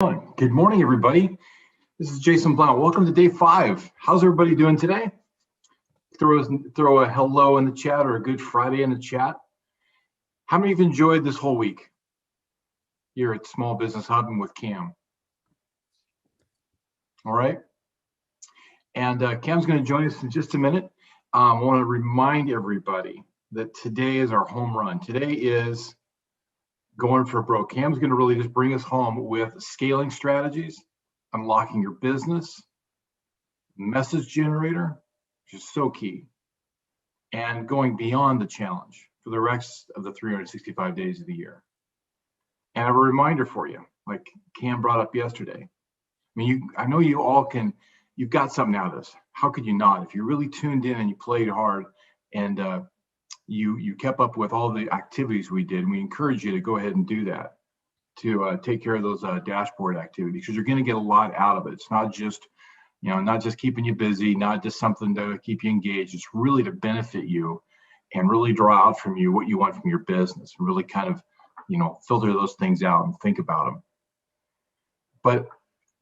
Good morning, everybody. This is Jason Blount. Welcome to day 5. How's everybody doing today? Throw a hello in the chat or a good Friday in the chat. How many of you enjoyed this whole week here at Small Business Hub and with Cam? All right. And Cam's going to join us in just a minute. I want to remind everybody that today is our home run. Today is going for broke. Cam's going to really just bring us home with scaling strategies, unlocking your business, message generator, which is so key, and going beyond the challenge for the rest of the 365 days of the year. And I have a reminder for you, like Cam brought up yesterday. I know you all can, you've got something out of this. How could you not? If you really tuned in and you played hard and you kept up with all the activities we did, and we encourage you to go ahead and do that, to take care of those dashboard activities, because you're going to get a lot out of it. It's not just, not just keeping you busy, not just something to keep you engaged. It's really to benefit you and really draw out from you what you want from your business, and really kind of, filter those things out and think about them. But,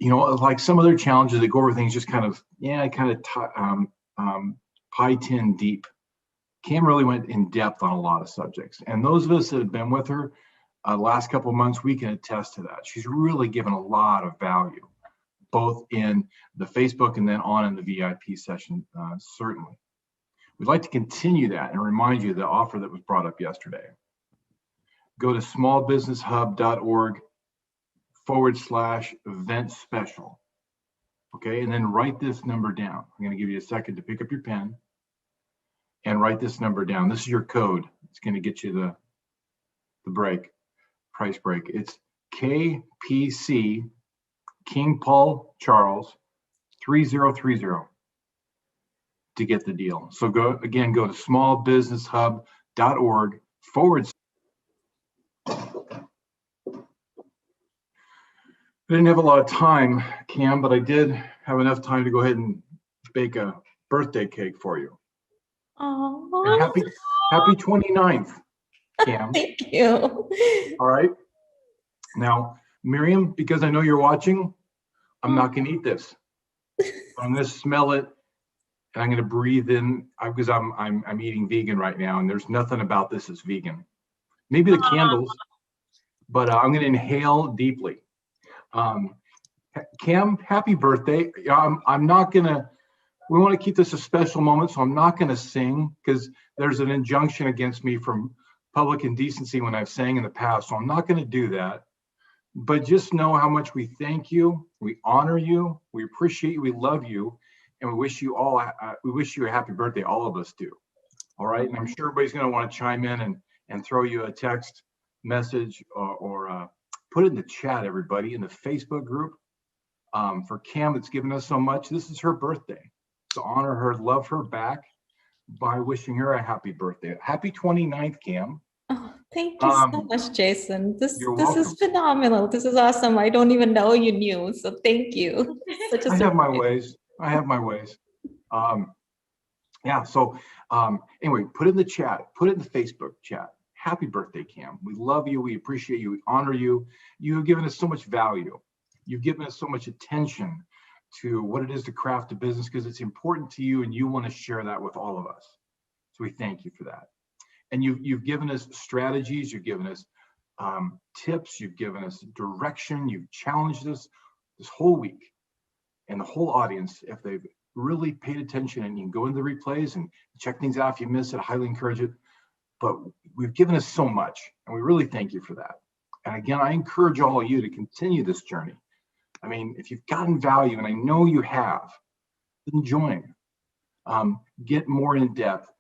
like some other challenges that go over things just kind of, pie tin deep. Cam really went in depth on a lot of subjects, and those of us that have been with her the last couple of months, we can attest to that. She's really given a lot of value, both in the Facebook and then on in the VIP session, certainly. We'd like to continue that and remind you of the offer that was brought up yesterday. Go to smallbusinesshub.org/event special. Okay, and then write this number down. I'm going to give you a second to pick up your pen and write this number down. This is your code. It's going to get you the price break. It's KPC King Paul Charles 3030 to get the deal. So go to smallbusinesshub.org/. I didn't have a lot of time, Cam, but I did have enough time to go ahead and bake a birthday cake for you. And happy 29th, Cam. Thank you. All right. Now, Miriam, because I know you're watching, I'm not going to eat this. I'm going to smell it, and I'm going to breathe in, because I'm eating vegan right now, and there's nothing about this that's vegan. Maybe the candles, but I'm going to inhale deeply. Cam, happy birthday. I'm not going to. We want to keep this a special moment, so I'm not going to sing, because there's an injunction against me from public indecency when I've sang in the past, so I'm not going to do that. But just know how much we thank you, we honor you, we appreciate you, we love you, and we wish you a happy birthday. All of us do. All right, and I'm sure everybody's going to want to chime in and throw you a text message or put it in the chat, everybody, in the Facebook group. For Cam, that's given us so much. This is her birthday. To honor her, love her back by wishing her a happy birthday. Happy 29th, Cam. Oh, thank you so much, Jason. This is phenomenal. This is awesome. I don't even know you knew, so thank you. I have my ways. Anyway, put it in the chat, put it in the Facebook chat. Happy birthday, Cam. We love you, we appreciate you, we honor you. You have given us so much value. You've given us so much attention to what it is to craft a business, because it's important to you and you want to share that with all of us. So we thank you for that. And you've given us strategies, you've given us tips, you've given us direction, you've challenged us this whole week. And the whole audience, if they've really paid attention, and you can go into the replays and check things out if you miss it, I highly encourage it. But we've given us so much, and we really thank you for that. And again, I encourage all of you to continue this journey. If you've gotten value, and I know you have, then join. Get more in depth.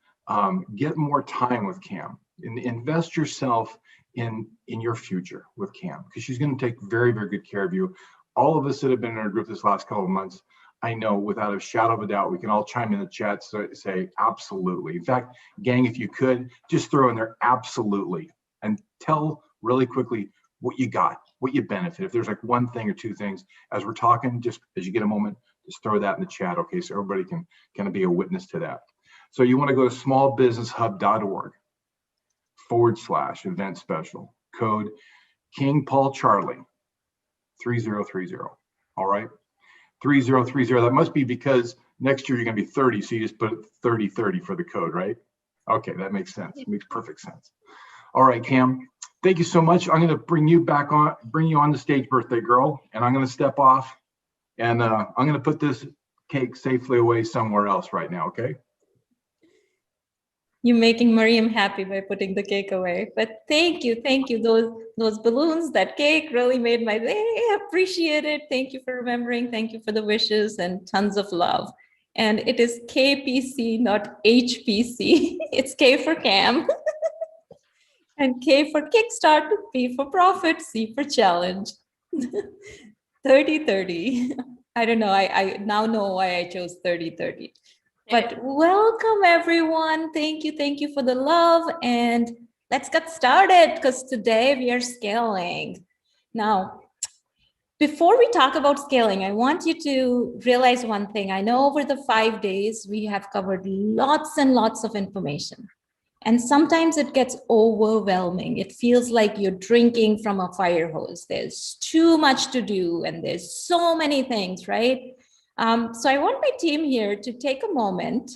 Get more time with Cam. And invest yourself in your future with Cam, because she's going to take very, very good care of you. All of us that have been in our group this last couple of months, I know without a shadow of a doubt, we can all chime in the chat, say absolutely. In fact, gang, if you could, just throw in there absolutely, and tell really quickly what you got, what you benefit. If there's like one thing or two things as we're talking, just as you get a moment, just throw that in the chat, okay? So everybody can kind of be a witness to that. So you want to go to smallbusinesshub.org/event special, code King Paul Charlie. 3030. All right. 3030. That must be because next year you're going to be 30. So you just put 3030 for the code, right? Okay, that makes sense. It makes perfect sense. All right, Cam, thank you so much. I'm going to bring you on the stage, birthday girl, and I'm going to step off, and I'm going to put this cake safely away somewhere else right now, okay? You're making Miriam happy by putting the cake away. But thank you. Those balloons, that cake really made my day. I appreciate it. Thank you for remembering. Thank you for the wishes and tons of love. And it is KPC, not HPC. It's K for Cam. And K for Kickstart, P for Profit, C for Challenge. 3030. I don't know. I now know why I chose 3030. But welcome, everyone. Thank you for the love. And let's get started, because today we are scaling. Now, before we talk about scaling, I want you to realize one thing. I know over the 5 days, we have covered lots and lots of information. And sometimes it gets overwhelming. It feels like you're drinking from a fire hose. There's too much to do, and there's so many things, right? So I want my team here to take a moment.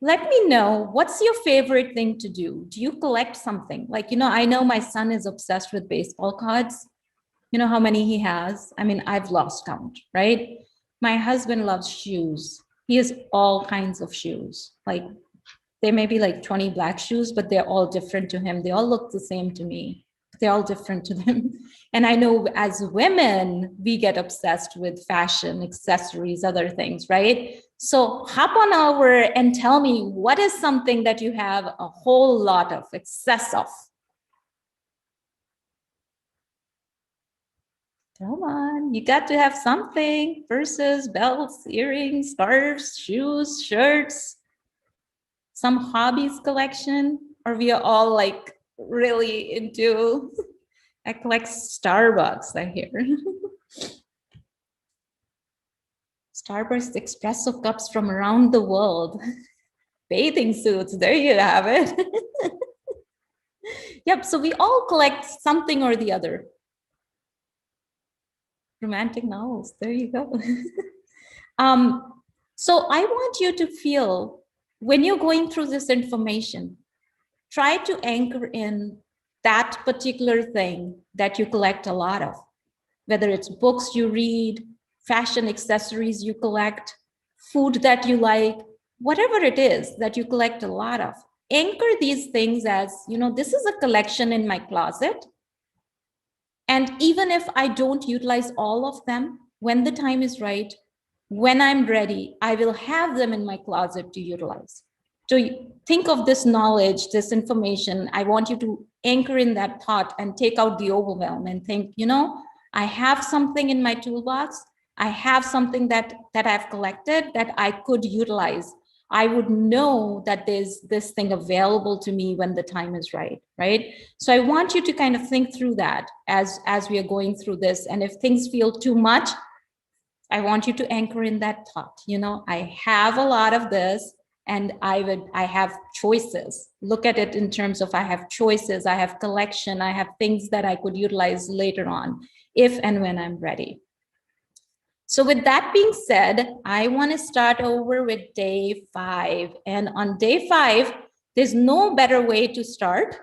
Let me know, what's your favorite thing to do? Do you collect something? Like, I know my son is obsessed with baseball cards. You know how many he has? I mean, I've lost count, right? My husband loves shoes. He has all kinds of shoes. Like, there may be like 20 black shoes, but they're all different to him. They all look the same to me. They're all different to them. And I know as women, we get obsessed with fashion, accessories, other things, right? So hop on over and tell me, what is something that you have a whole lot of, excess of? Come on, you got to have something. Purses, belts, earrings, scarves, shoes, shirts, some hobbies collection, or we are all like really into, I collect Starbucks, I hear. Starbucks espresso cups from around the world. Bathing suits, there you have it. Yep, so we all collect something or the other. Romantic novels, there you go. So I want you to feel, when you're going through this information, try to anchor in that particular thing that you collect a lot of, whether it's books you read, fashion accessories you collect, food that you like, whatever it is that you collect a lot of. Anchor these things as, this is a collection in my closet. And even if I don't utilize all of them, when the time is right, when I'm ready, I will have them in my closet to utilize. So think of this knowledge, this information. I want you to anchor in that thought and take out the overwhelm and think, I have something in my toolbox. I have something that I've collected that I could utilize. I would know that there's this thing available to me when the time is right, right? So I want you to kind of think through that as we are going through this. And if things feel too much, I want you to anchor in that thought. I have a lot of this, and I have choices. Look at it in terms of, I have choices, I have collection, I have things that I could utilize later on, if and when I'm ready. So with that being said, I want to start over with day 5. And on day 5, there's no better way to start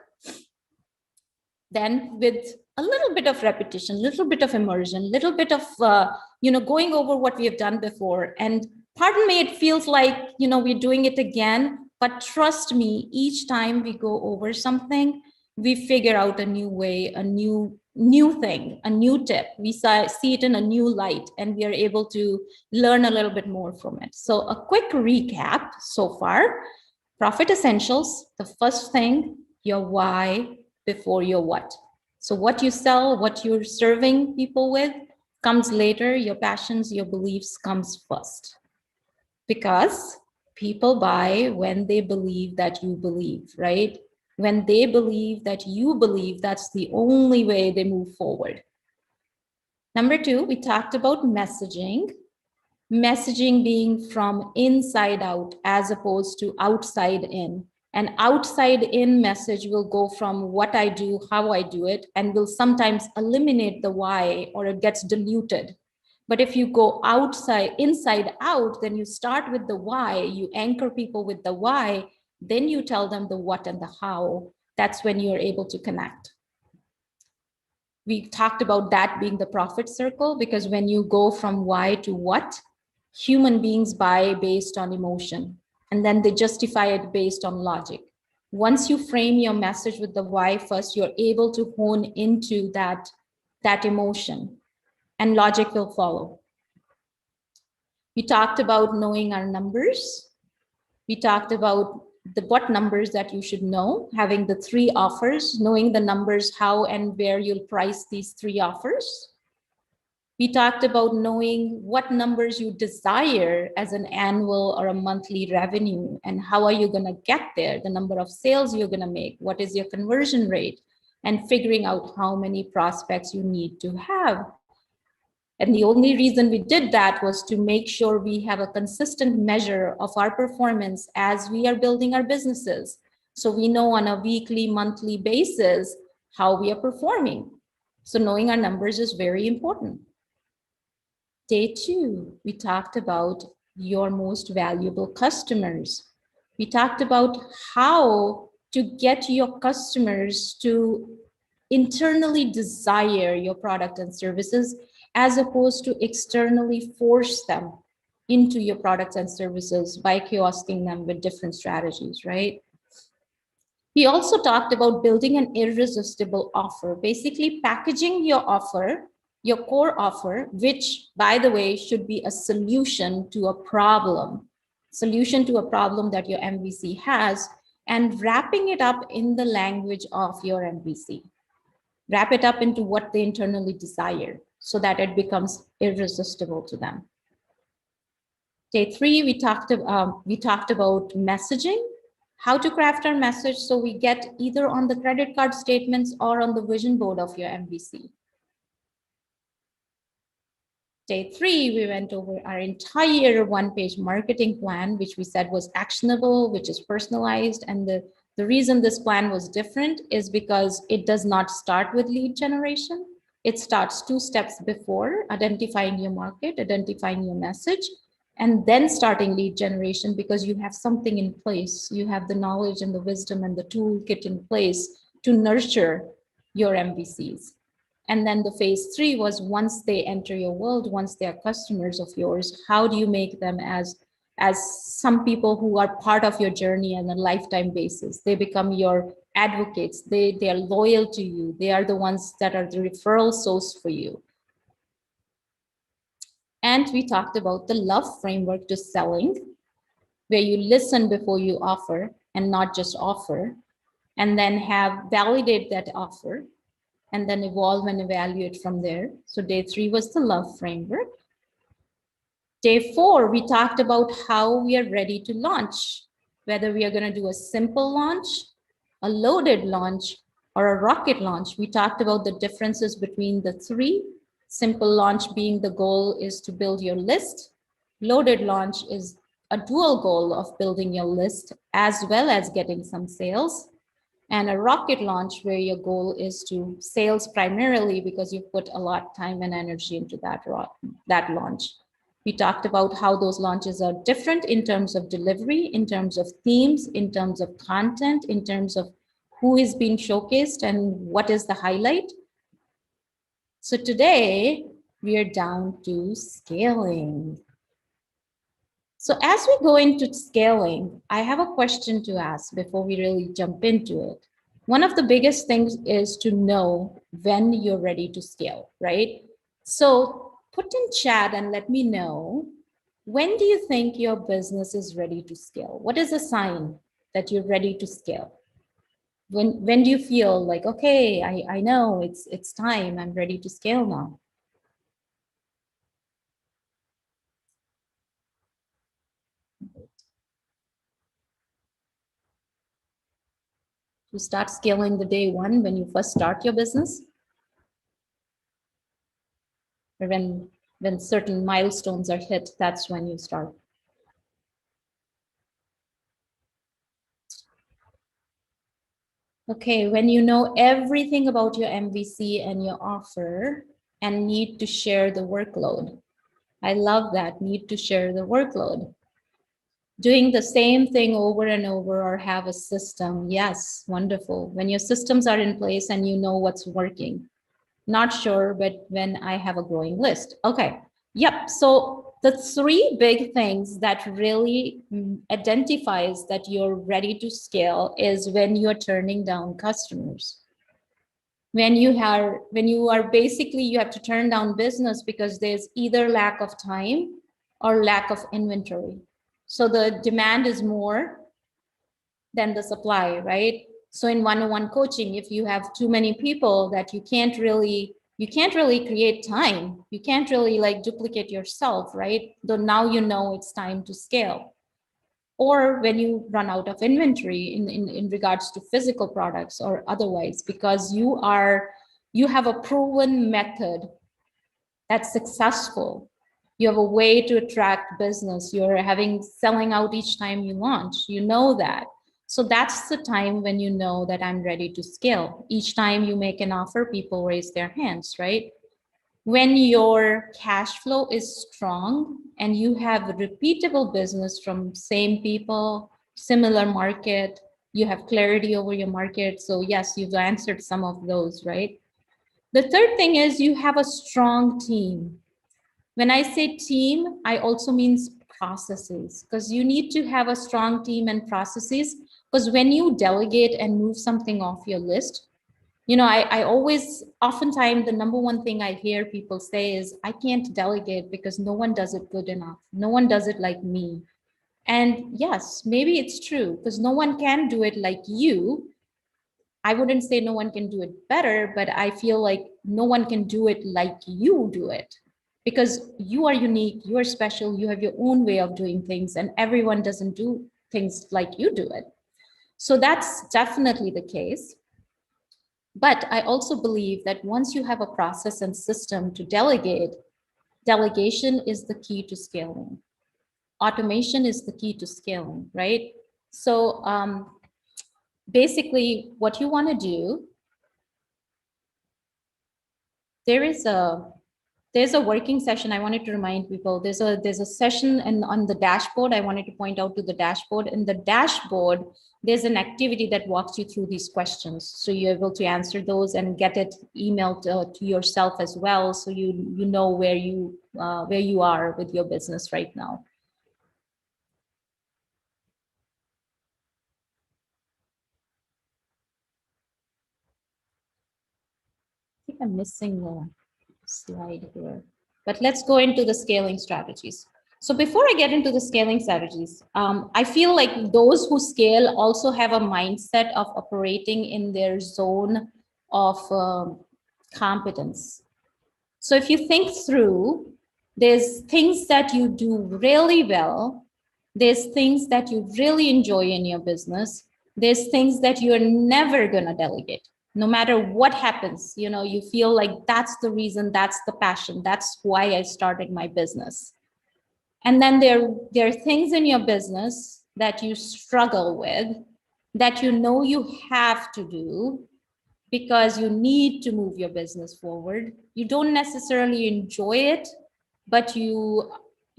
than with a little bit of repetition, a little bit of immersion, a little bit of, going over what we have done before. And pardon me, it feels like, we're doing it again, but trust me, each time we go over something, we figure out a new way, a new thing, a new tip. We see it in a new light, and we are able to learn a little bit more from it. So a quick recap so far: profit essentials, the first thing, your why before your what. So what you sell, what you're serving people with comes later. Your passions, your beliefs comes first. Because people buy when they believe that you believe, right? When they believe that you believe, that's the only way they move forward. Number 2, we talked about messaging. Messaging being from inside out as opposed to outside in. An outside in message will go from what I do, how I do it, and will sometimes eliminate the why, or it gets diluted. But if you go inside out, then you start with the why, you anchor people with the why, then you tell them the what and the how. That's when you're able to connect. We talked about that being the profit circle, because when you go from why to what, human beings buy based on emotion, and then they justify it based on logic. Once you frame your message with the why first, you're able to hone into that emotion, and logic will follow. We talked about knowing our numbers. We talked about what numbers that you should know, having the 3 offers, knowing the numbers, how and where you'll price these 3 offers. We talked about knowing what numbers you desire as an annual or a monthly revenue, and how are you going to get there, the number of sales you're going to make, what is your conversion rate, and figuring out how many prospects you need to have. And the only reason we did that was to make sure we have a consistent measure of our performance as we are building our businesses. So we know on a weekly, monthly basis how we are performing. So knowing our numbers is very important. Day 2, we talked about your most valuable customers. We talked about how to get your customers to internally desire your product and services, as opposed to externally force them into your products and services by kiosking them with different strategies, right? We also talked about building an irresistible offer, basically packaging your offer, your core offer, which, by the way, should be a solution to a problem that your MVC has, and wrapping it up in the language of your MVC. Wrap it up into what they internally desire so that it becomes irresistible to them. Day 3, we talked about messaging, how to craft our message so we get either on the credit card statements or on the vision board of your MVC. Day 3, we went over our entire 1-page marketing plan, which we said was actionable, which is personalized. And the reason this plan was different is because it does not start with lead generation. It starts 2 steps before, identifying your market, identifying your message, and then starting lead generation, because you have something in place. You have the knowledge and the wisdom and the toolkit in place to nurture your MVCs. And then the phase 3 was, once they enter your world, once they are customers of yours, how do you make them as some people who are part of your journey on a lifetime basis? They become your advocates. They are loyal to you. They are the ones that are the referral source for you. And we talked about the love framework to selling, where you listen before you offer and not just offer, and then validate that offer, and then evolve and evaluate from there. So day 3 was the love framework. Day 4, we talked about how we are ready to launch, whether we are going to do a simple launch, a loaded launch, or a rocket launch. We talked about the differences between the 3. Simple launch being the goal is to build your list. Loaded launch is a dual goal of building your list as well as getting some sales. And a rocket launch where your goal is to sales primarily because you put a lot of time and energy into that launch. We talked about how those launches are different in terms of delivery, in terms of themes, in terms of content, in terms of who is being showcased and what is the highlight. So today we are down to scaling. So as we go into scaling, I have a question to ask before we really jump into it. One of the biggest things is to know when you're ready to scale, right? So put in chat and let me know, when do you think your business is ready to scale? What is a sign that you're ready to scale? When do you feel like, okay, I know it's time, I'm ready to scale now? You start scaling the day 1 when you first start your business? Or when certain milestones are hit, that's when you start? Okay, when you know everything about your MVC and your offer and need to share the workload. I love that, need to share the workload. Doing the same thing over and over or have a system, yes, wonderful. When your systems are in place and you know what's working. Not sure, but when I have a growing list. Okay, yep, so the three big things that really identifies that you're ready to scale is when you're turning down customers. When you are basically, you have to turn down business because there's either lack of time or lack of inventory. So the demand is more than the supply, right? So in one-on-one coaching, if you have too many people that you can't really create time, you can't really like duplicate yourself, right? Though now you know it's time to scale. Or when you run out of inventory in regards to physical products or otherwise, because you have a proven method that's successful. You have a way to attract business. You're selling out each time you launch. You know that. So that's the time when you know that I'm ready to scale. Each time you make an offer, people raise their hands, right? When your cash flow is strong and you have repeatable business from same people, similar market, you have clarity over your market. So yes, you've answered some of those, right? The third thing is you have a strong team. When I say team, I also means processes, because you need to have a strong team and processes, because when you delegate and move something off your list, I always, oftentimes the number one thing I hear people say is, I can't delegate because no one does it good enough. No one does it like me. And yes, maybe it's true because no one can do it like you. I wouldn't say no one can do it better, but I feel like no one can do it like you do it because you are unique, you are special, you have your own way of doing things, and everyone doesn't do things like you do it. So that's definitely the case. But I also believe that once you have a process and system to delegate, delegation is the key to scaling. Automation is the key to scaling, right? So basically what you want to do, there's a working session. I wanted to remind people there's a session and on the dashboard. I wanted to point out to the dashboard. In the dashboard, there's an activity that walks you through these questions. So you're able to answer those and get it emailed to yourself as well. So you know where you are with your business right now. I think I'm missing a slide here, but let's go into the scaling strategies. So before I get into the scaling strategies, I feel like those who scale also have a mindset of operating in their zone of competence. So if you think through, there's things that you do really well, there's things that you really enjoy in your business, there's things that you're never gonna delegate. No matter what happens, you feel like that's the reason, that's the passion, that's why I started my business. And then there are things in your business that you struggle with, that you have to do because you need to move your business forward. You don't necessarily enjoy it, but you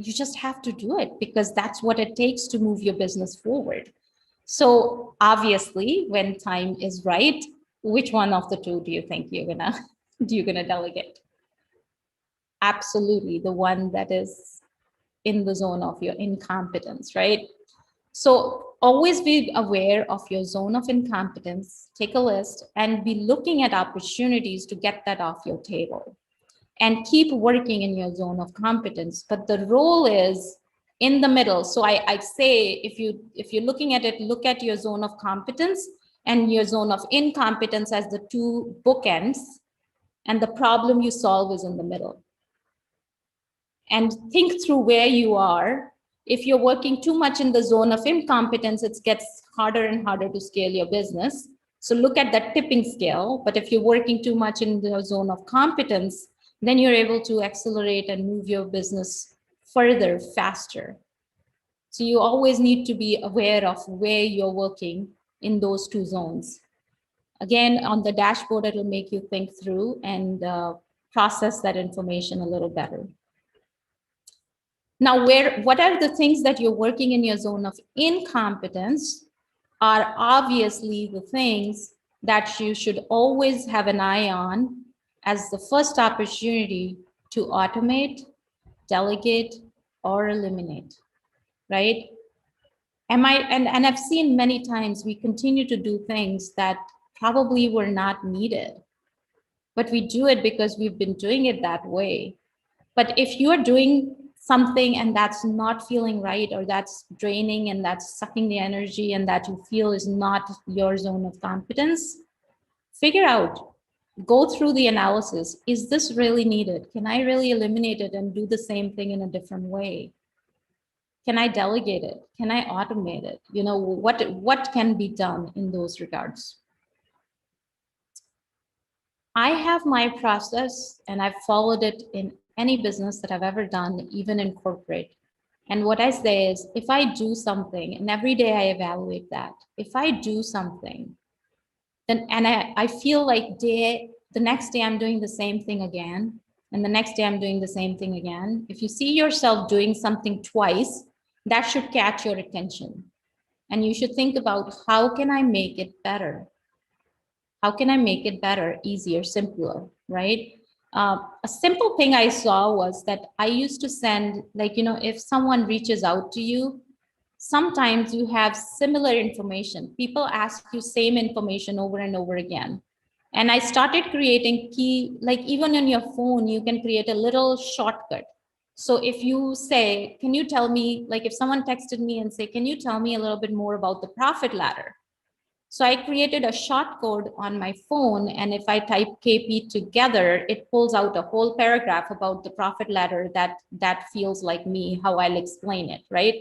just have to do it because that's what it takes to move your business forward. So obviously, when time is right, which one of the two do you think you're gonna delegate? Absolutely, the one that is in the zone of your incompetence, right? So always be aware of your zone of incompetence, take a list, and be looking at opportunities to get that off your table. And keep working in your zone of competence. But the role is in the middle. So I say, if you're looking at it, look at your zone of competence and your zone of incompetence as the two bookends, and the problem you solve is in the middle. And think through where you are. If you're working too much in the zone of incompetence, it gets harder and harder to scale your business. So look at that tipping scale. But if you're working too much in the zone of competence, then you're able to accelerate and move your business further, faster. So you always need to be aware of where you're working in those two zones. Again, on the dashboard, it'll make you think through and process that information a little better. Now, what are the things that you're working in your zone of incompetence are obviously the things that you should always have an eye on as the first opportunity to automate, delegate, or eliminate, right? And I've seen many times we continue to do things that probably were not needed, but we do it because we've been doing it that way. But if you're doing something and that's not feeling right, or that's draining and that's sucking the energy and that you feel is not your zone of competence, figure out, go through the analysis. Is this really needed? Can I really eliminate it and do the same thing in a different way? Can I delegate it? Can I automate it? You know, what can be done in those regards? I have my process and I've followed it in any business that I've ever done, even in corporate. And what I say is, if I do something, and every day I evaluate that, if I do something, then, and I feel like the next day I'm doing the same thing again, and the next day I'm doing the same thing again. If you see yourself doing something twice, that should catch your attention. And you should think about, how can I make it better? How can I make it better, easier, simpler, right? A simple thing I saw was that I used to send, like, you know, if someone reaches out to you, sometimes you have similar information. People ask you same information over and over again. And I started creating like even on your phone, you can create a little shortcut. So if you say, can you tell me, like if someone texted me and say, can you tell me a little bit more about the profit ladder? So I created a short code on my phone, and if I type KP together, it pulls out a whole paragraph about the profit ladder that feels like me, how I'll explain it, right?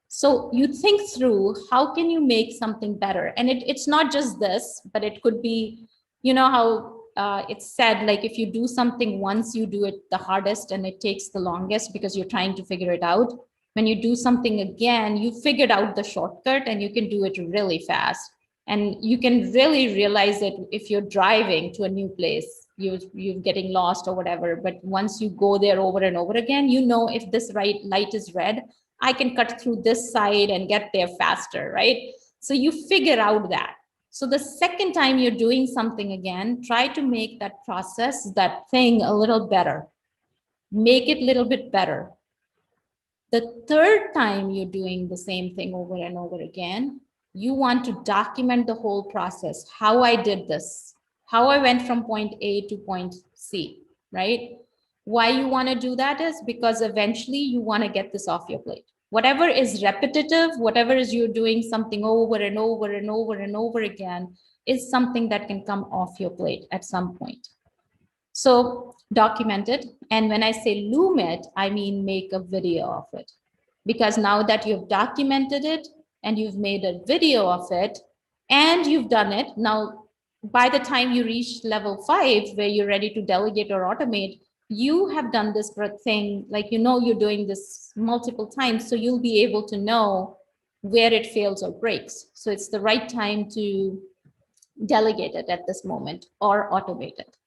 So you think through, how can you make something better? And it's not just this, but it could be, you know how it's said, like if you do something once, you do it the hardest and it takes the longest because you're trying to figure it out. When you do something again, you figured out the shortcut and you can do it really fast. And you can really realize it if you're driving to a new place, you're getting lost or whatever. But once you go there over and over again, you know, if this right light is red, I can cut through this side and get there faster, right? So you figure out that. So the second time you're doing something again, try to make that process, that thing a little better. Make it a little bit better. The third time you're doing the same thing over and over again, you want to document the whole process, how I did this, how I went from point A to point C, right? Why you want to do that is because eventually you want to get this off your plate. Whatever is repetitive, whatever is you're doing something over and over and over and over again, is something that can come off your plate at some point. So document it. And when I say Loom it, I mean make a video of it. Because now that you've documented it, and you've made a video of it, and you've done it. Now, by the time you reach level 5, where you're ready to delegate or automate, you have done this thing, like, you know, you're doing this multiple times, so you'll be able to know where it fails or breaks. So it's the right time to delegate it at this moment or automate it.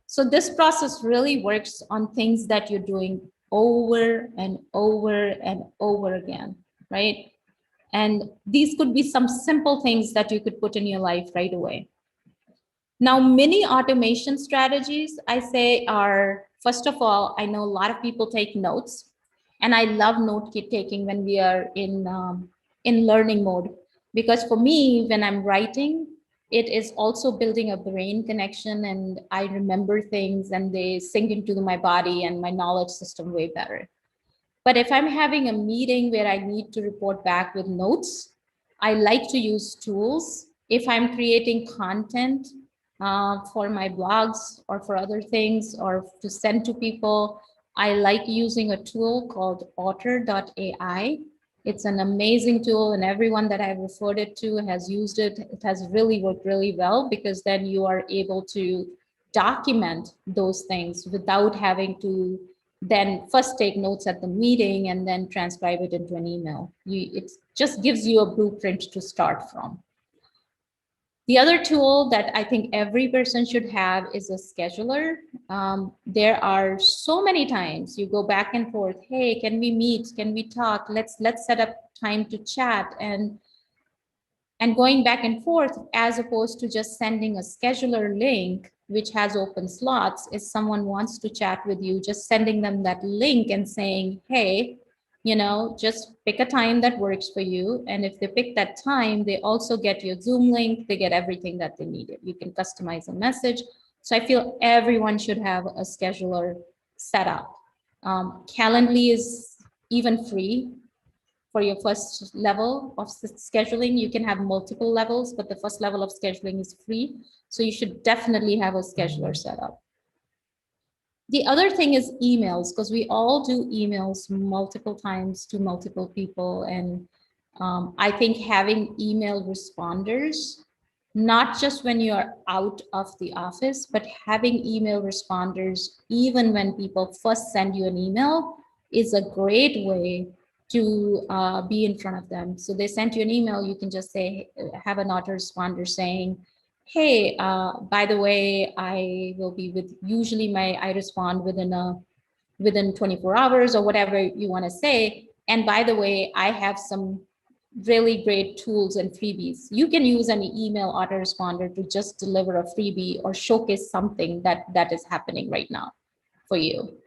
So this process really works on things that you're doing over and over and over again, right? And these could be some simple things that you could put in your life right away. Now, mini automation strategies, I say, are, first of all, I know a lot of people take notes, and I love note taking when we are in learning mode, because for me, when I'm writing, it is also building a brain connection, and I remember things and they sink into my body and my knowledge system way better. But if I'm having a meeting where I need to report back with notes, I like to use tools. If I'm creating content for my blogs or for other things or to send to people, I like using a tool called otter.ai. It's an amazing tool, and everyone that I've referred it to has used it. It has really worked really well, because then you are able to document those things without having to then first take notes at the meeting and then transcribe it into an email. It just gives you a blueprint to start from. The other tool that I think every person should have is a scheduler. There are so many times you go back and forth. Hey, can we meet? Can we talk? Let's set up time to chat, and going back and forth, as opposed to just sending a scheduler link which has open slots. If someone wants to chat with you, just sending them that link and saying, hey, just pick a time that works for you. And if they pick that time, they also get your Zoom link, they get everything that they needed. You can customize a message. So I feel everyone should have a scheduler set up. Calendly is even free for your first level of scheduling. You can have multiple levels, but the first level of scheduling is free. So you should definitely have a scheduler set up. The other thing is emails, because we all do emails multiple times to multiple people. And I think having email responders, not just when you're out of the office, but having email responders, even when people first send you an email, is a great way to be in front of them. So they sent you an email, you can just say, have an autoresponder saying, hey, by the way, I will be with, usually I respond within 24 hours or whatever you want to say. And by the way, I have some really great tools and freebies. You can use an email autoresponder to just deliver a freebie or showcase something that is happening right now for you.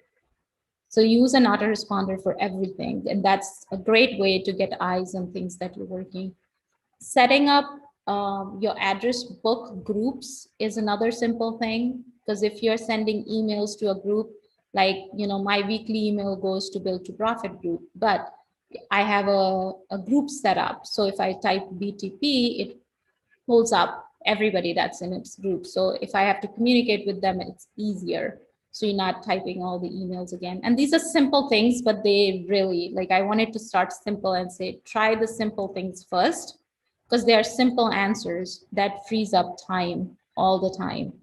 So use an autoresponder for everything. And that's a great way to get eyes on things that you're working. Setting up your address book groups is another simple thing, because if you're sending emails to a group, like, my weekly email goes to Build to Profit group, but I have a group set up. So if I type BTP, it pulls up everybody that's in its group. So if I have to communicate with them, it's easier. So you're not typing all the emails again. And these are simple things, but they really, like, I wanted to start simple and say, try the simple things first, because they are simple answers that frees up time all the time.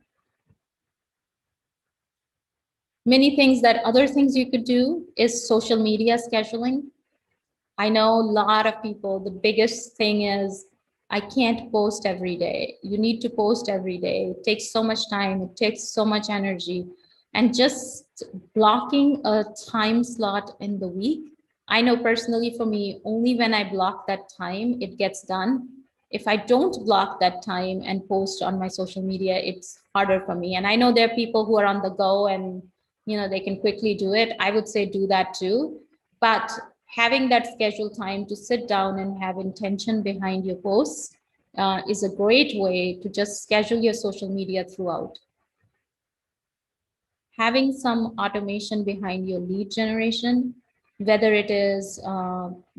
Many things that other things you could do is social media scheduling. I know a lot of people, the biggest thing is, I can't post every day. You need to post every day. It takes so much time. It takes so much energy. And just blocking a time slot in the week. I know personally for me, only when I block that time, it gets done. If I don't block that time and post on my social media, it's harder for me. And I know there are people who are on the go and they can quickly do it. I would say do that too. But having that scheduled time to sit down and have intention behind your posts is a great way to just schedule your social media throughout. Having some automation behind your lead generation, whether it is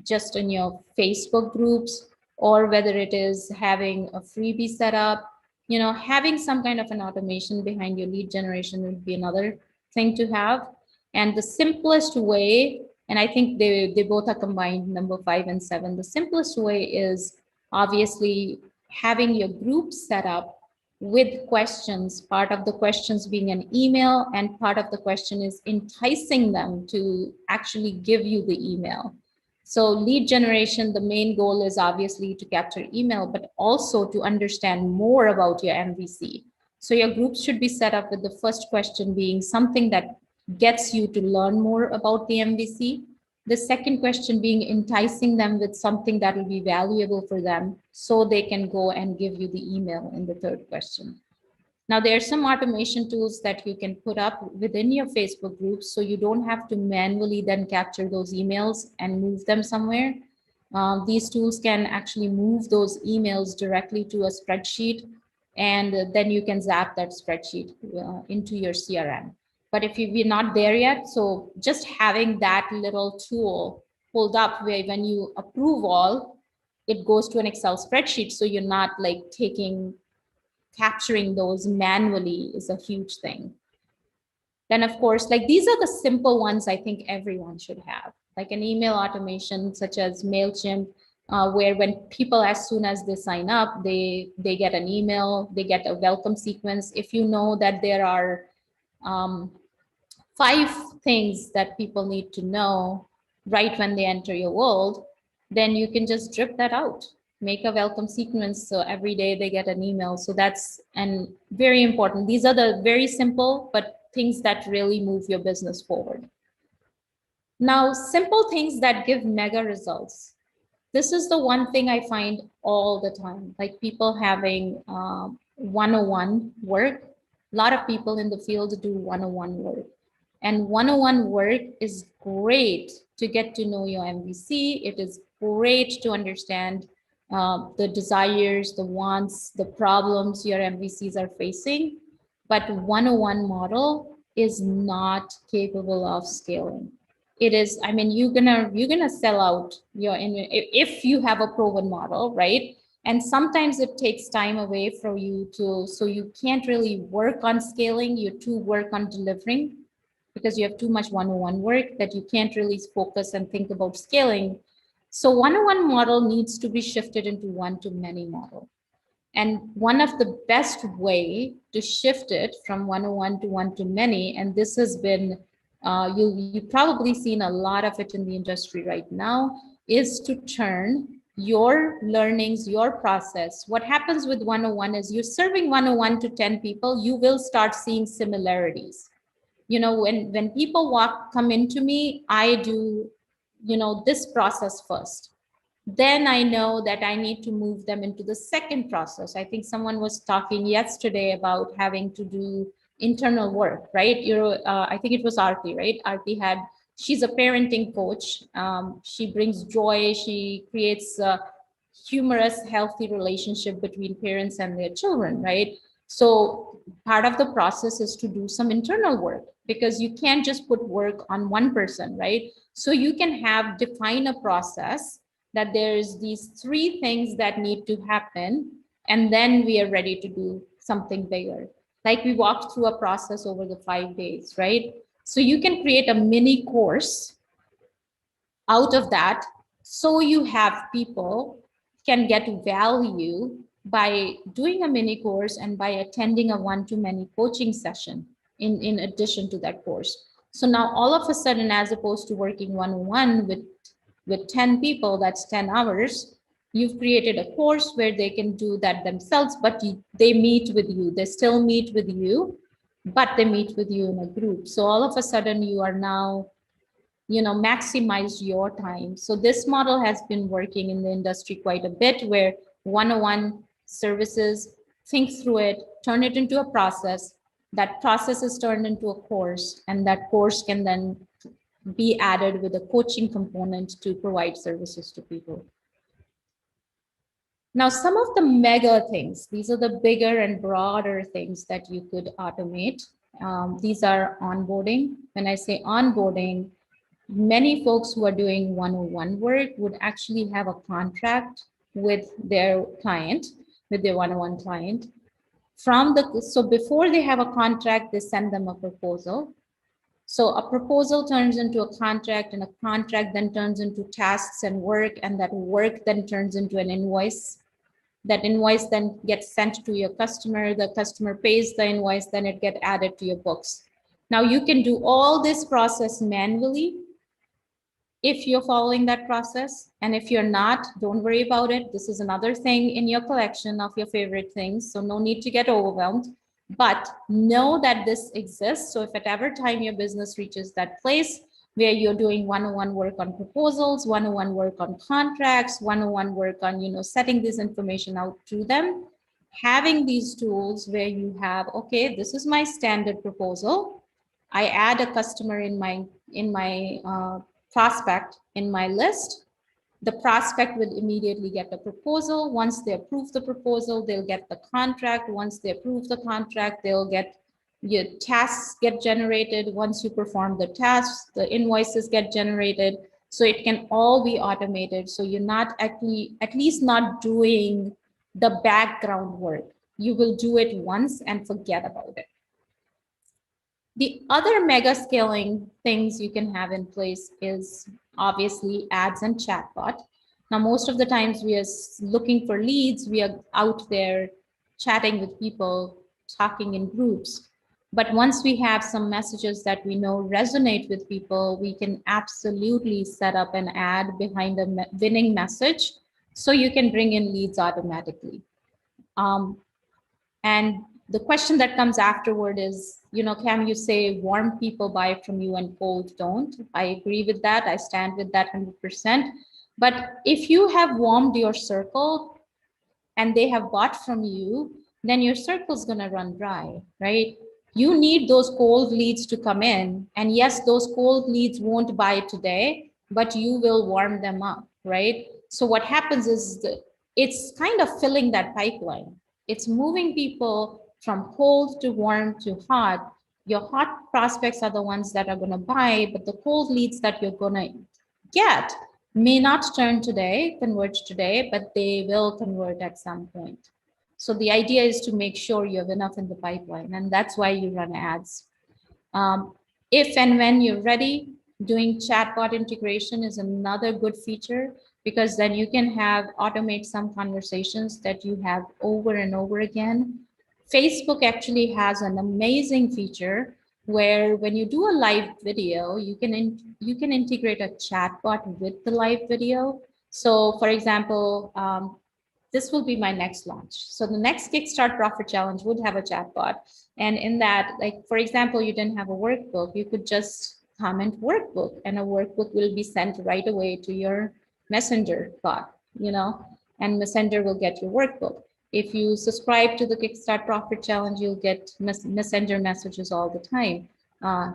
just in your Facebook groups, or whether it is having a freebie set up, having some kind of an automation behind your lead generation would be another thing to have. And the simplest way, and I think they both are combined, number 5 and 7, the simplest way is obviously having your group set up with questions, part of the questions being an email, and part of the question is enticing them to actually give you the email. So lead generation, the main goal is obviously to capture email, but also to understand more about your MVC. So your groups should be set up with the first question being something that gets you to learn more about the MVC. The second question being enticing them with something that will be valuable for them so they can go and give you the email in the third question. Now, there are some automation tools that you can put up within your Facebook groups so you don't have to manually then capture those emails and move them somewhere. These tools can actually move those emails directly to a spreadsheet, and then you can zap that spreadsheet into your CRM. But if we're not there yet, so just having that little tool pulled up where when you approve all, it goes to an Excel spreadsheet. So you're not like capturing those manually is a huge thing. Then of course, like these are the simple ones I think everyone should have, like an email automation such as MailChimp, where when people, as soon as they sign up, they get an email, they get a welcome sequence. If you know that there are 5 things that people need to know right when they enter your world, then you can just drip that out. make a welcome sequence so every day they get an email. So that's very important. These are the very simple but things that really move your business forward. Now, simple things that give mega results. This is the one thing I find all the time, like people having one-on-one work. A lot of people in the field do one-on-one work. And one-on-one work is great to get to know your MVC. It is great to understand the desires, the wants, the problems your MVCs are facing. But one-on-one model is not capable of scaling. It is, I mean, you're gonna sell out if you have a proven model, right? And sometimes it takes time away from you so you can't really work on scaling, you to work on delivering, because you have too much one-on-one work that you can't really focus and think about scaling. So one-on-one model needs to be shifted into one-to-many model. And one of the best way to shift it from one-on-one to one-to-many, and this has been, you've probably seen a lot of it in the industry right now, is to turn your learnings, your process. What happens with one-on-one is you're serving one-on-one to 10 people, you will start seeing similarities. You know, when people come into me, I do, this process first. Then I know that I need to move them into the second process. I think someone was talking yesterday about having to do internal work, right? I think it was Aarti, right? Aarti she's a parenting coach. She brings joy. She creates a humorous, healthy relationship between parents and their children, right? So part of the process is to do some internal work, because you can't just put work on one person, right? So you can define a process that there's these 3 things that need to happen, and then we are ready to do something bigger. Like we walked through a process over the 5 days, right? So you can create a mini course out of that, so you have people can get value by doing a mini course and by attending a one-to-many coaching session in addition to that course. So now all of a sudden, as opposed to working one-on-one with 10 people, that's 10 hours, you've created a course where they can do that themselves, but they meet with you. They still meet with you, but they meet with you in a group. So all of a sudden you are now, maximize your time. So this model has been working in the industry quite a bit, where one-on-one services, think through it, turn it into a process. That process is turned into a course, and that course can then be added with a coaching component to provide services to people. Now, some of the mega things, these are the bigger and broader things that you could automate. These are onboarding. When I say onboarding, many folks who are doing one-on-one work would actually have a contract with their client, with their one-on-one client. So before they have a contract, they send them a proposal. So a proposal turns into a contract, and a contract then turns into tasks and work, and that work then turns into an invoice. That invoice then gets sent to your customer, the customer pays the invoice, then it gets added to your books. Now you can do all this process manually if you're following that process. And if you're not, don't worry about it. This is another thing in your collection of your favorite things, so no need to get overwhelmed. But know that this exists. So if at every time your business reaches that place where you're doing one-on-one work on proposals, one-on-one work on contracts, one-on-one work on, setting this information out to them, having these tools where you have, okay, this is my standard proposal. I add a customer in my prospect in my list. The prospect will immediately get a proposal. Once they approve the proposal, they'll get the contract. Once they approve the contract, they'll get your tasks get generated. Once you perform the tasks, the invoices get generated. So it can all be automated. So you're not at least not doing the background work. You will do it once and forget about it. The other mega scaling things you can have in place is obviously ads and chatbot. Now, most of the times we are looking for leads, we are out there chatting with people, talking in groups. But once we have some messages that we know resonate with people, we can absolutely set up an ad behind a winning message so you can bring in leads automatically. And the question that comes afterward is, can you say warm people buy from you and cold don't? I agree with that. I stand with that 100%. But if you have warmed your circle and they have bought from you, then your circle's going to run dry, right? You need those cold leads to come in. And yes, those cold leads won't buy today, but you will warm them up, right? So what happens is that it's kind of filling that pipeline. It's moving people from cold to warm to hot. Your hot prospects are the ones that are going to buy, but the cold leads that you're going to get may not turn today, convert today, but they will convert at some point. So the idea is to make sure you have enough in the pipeline, and that's why you run ads. If and when you're ready, doing chatbot integration is another good feature, because then you can automate some conversations that you have over and over again. Facebook actually has an amazing feature where when you do a live video, you can integrate a chatbot with the live video. So for example, this will be my next launch. So the next Kickstart Profit Challenge would have a chatbot. And in that, like, for example, you didn't have a workbook, you could just comment workbook, and a workbook will be sent right away to your messenger bot, and messenger will get your workbook. If you subscribe to the Kickstart Profit Challenge, you'll get messenger messages all the time.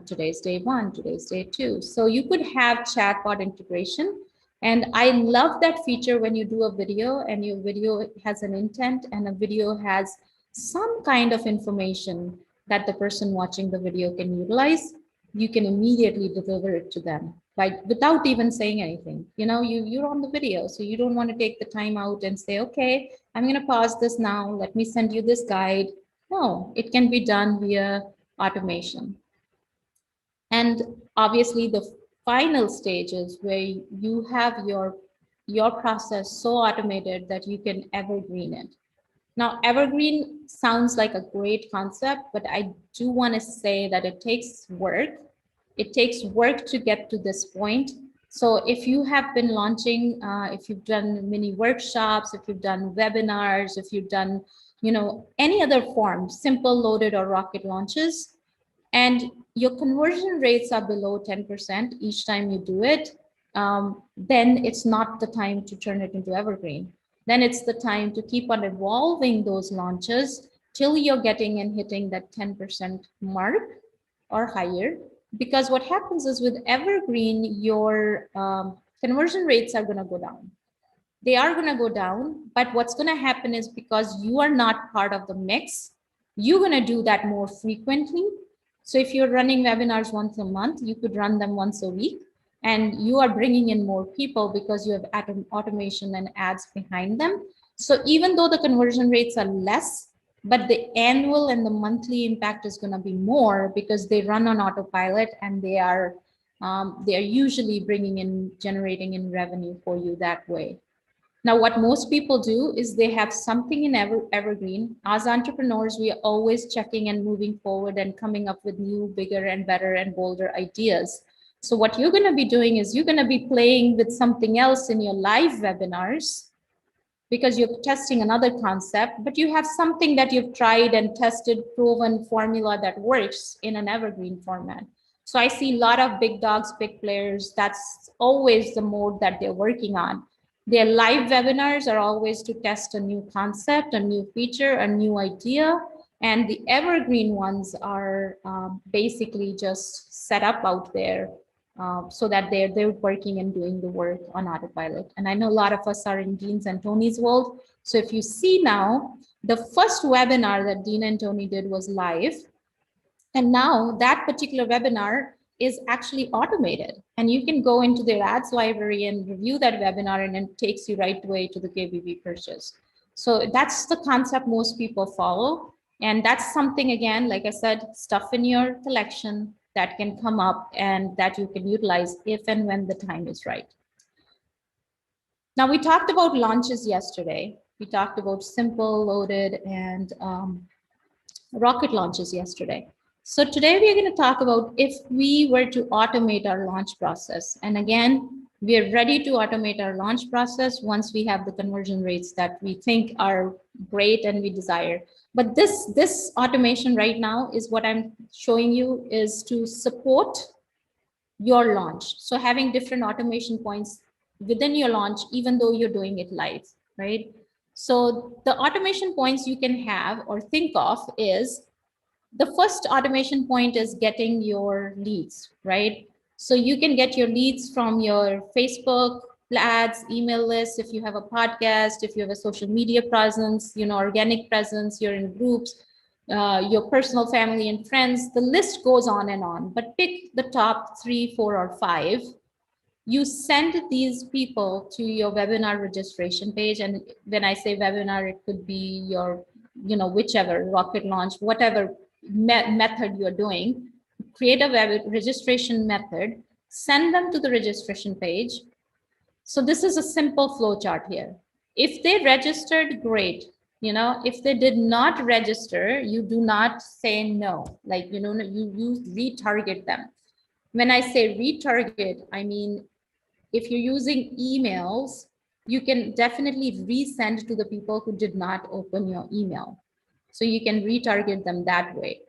Today's day 1, today's day 2. So you could have chatbot integration. And I love that feature when you do a video and your video has an intent and a video has some kind of information that the person watching the video can utilize. You can immediately deliver it to them without even saying anything. You're on the video, so you don't want to take the time out and say, okay, I'm going to pause this now. Let me send you this guide. No, it can be done via automation. And obviously the final stage is where you have your process so automated that you can evergreen it. Now, evergreen sounds like a great concept, but I do want to say that it takes work. It takes work to get to this point. So if you have been launching, if you've done mini workshops, if you've done webinars, if you've done, any other form, simple, loaded, or rocket launches, and your conversion rates are below 10% each time you do it, then it's not the time to turn it into evergreen. Then it's the time to keep on evolving those launches till you're getting and hitting that 10% mark or higher. Because what happens is with evergreen, your conversion rates are going to go down. They are going to go down, but what's going to happen is because you are not part of the mix, you're going to do that more frequently. So if you're running webinars once a month, you could run them once a week, and you are bringing in more people because you have automation and ads behind them. So even though the conversion rates are less, but the annual and the monthly impact is going to be more because they run on autopilot, and they are usually generating in revenue for you that way. Now, what most people do is they have something in evergreen. As entrepreneurs, we are always checking and moving forward and coming up with new, bigger and better and bolder ideas. So what you're going to be doing is you're going to be playing with something else in your live webinars because you're testing another concept, but you have something that you've tried and tested, proven formula that works in an evergreen format. So I see a lot of big dogs, big players. That's always the mode that they're working on. Their live webinars are always to test a new concept, a new feature, a new idea. And the evergreen ones are basically just set up out there so that they're working and doing the work on autopilot. And I know a lot of us are in Dean's and Tony's world. So if you see now, the first webinar that Dean and Tony did was live. And now that particular webinar is actually automated, and you can go into their ads library and review that webinar, and it takes you right away to the KBB purchase. So that's the concept most people follow. And that's something, again, like I said, stuff in your collection that can come up and that you can utilize if and when the time is right. Now, we talked about launches yesterday. We talked about simple, loaded, and rocket launches yesterday. So today we're going to talk about if we were to automate our launch process. And again, We are ready to automate our launch process once we have the conversion rates that we think are great and we desire. But this automation right now is what I'm showing you is to support your launch. So having different automation points within your launch, even though you're doing it live, right? So the automation points you can have or think of is the first automation point is getting your leads, right? So you can get your leads from your Facebook ads, email list, if you have a podcast, if you have a social media presence, organic presence, you're in groups, your personal family and friends, the list goes on and on, but pick the top 3, 4, or 5. You send these people to your webinar registration page. And when I say webinar, it could be your, whichever rocket launch, whatever method you're doing, create a web registration method, send them to the registration page. So this is a simple flow chart here. If they registered, great. If they did not register, you do not say no, like, you retarget them. When I say retarget, I mean, if you're using emails, you can definitely resend to the people who did not open your email. So you can retarget them that way.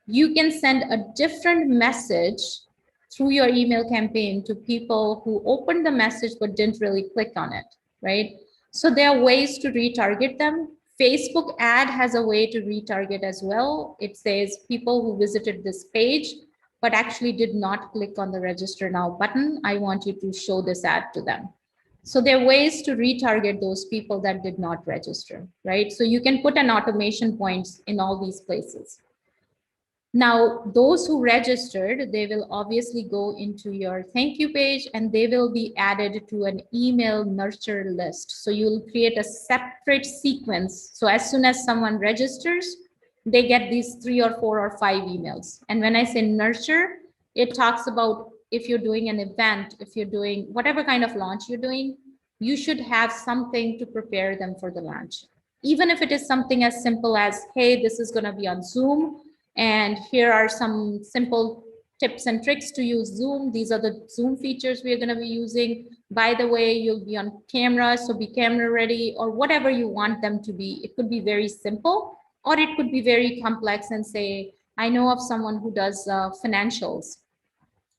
You can send a different message through your email campaign to people who opened the message but didn't really click on it, right? So there are ways to retarget them. Facebook ad has a way to retarget as well. It says people who visited this page but actually did not click on the register now button, I want you to show this ad to them. So there are ways to retarget those people that did not register, right? So you can put an automation points in all these places. Now, those who registered, they will obviously go into your thank you page and they will be added to an email nurture list. So you'll create a separate sequence. So as soon as someone registers, they get these 3 or 4 or 5 emails. And when I say nurture, it talks about if you're doing an event, if you're doing whatever kind of launch you're doing, you should have something to prepare them for the launch. Even if it is something as simple as, hey, this is going to be on Zoom, and here are some simple tips and tricks to use Zoom. These are the Zoom features we're going to be using. By the way, you'll be on camera, so be camera ready, or whatever you want them to be. It could be very simple, or it could be very complex and say, I know of someone who does financials,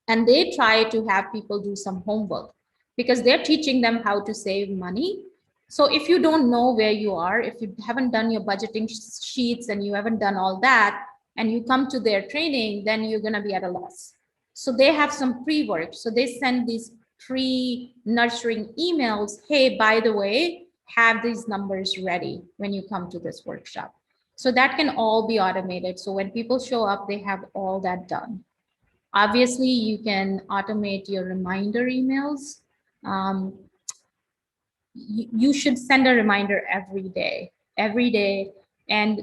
and they try to have people do some homework because they're teaching them how to save money. So if you don't know where you are, if you haven't done your budgeting sheets and you haven't done all that, and you come to their training, then you're going to be at a loss. So they have some pre-work. So they send these pre-nurturing emails. Hey, by the way, have these numbers ready when you come to this workshop. So that can all be automated. So when people show up, they have all that done. Obviously, you can automate your reminder emails. You should send a reminder every day. And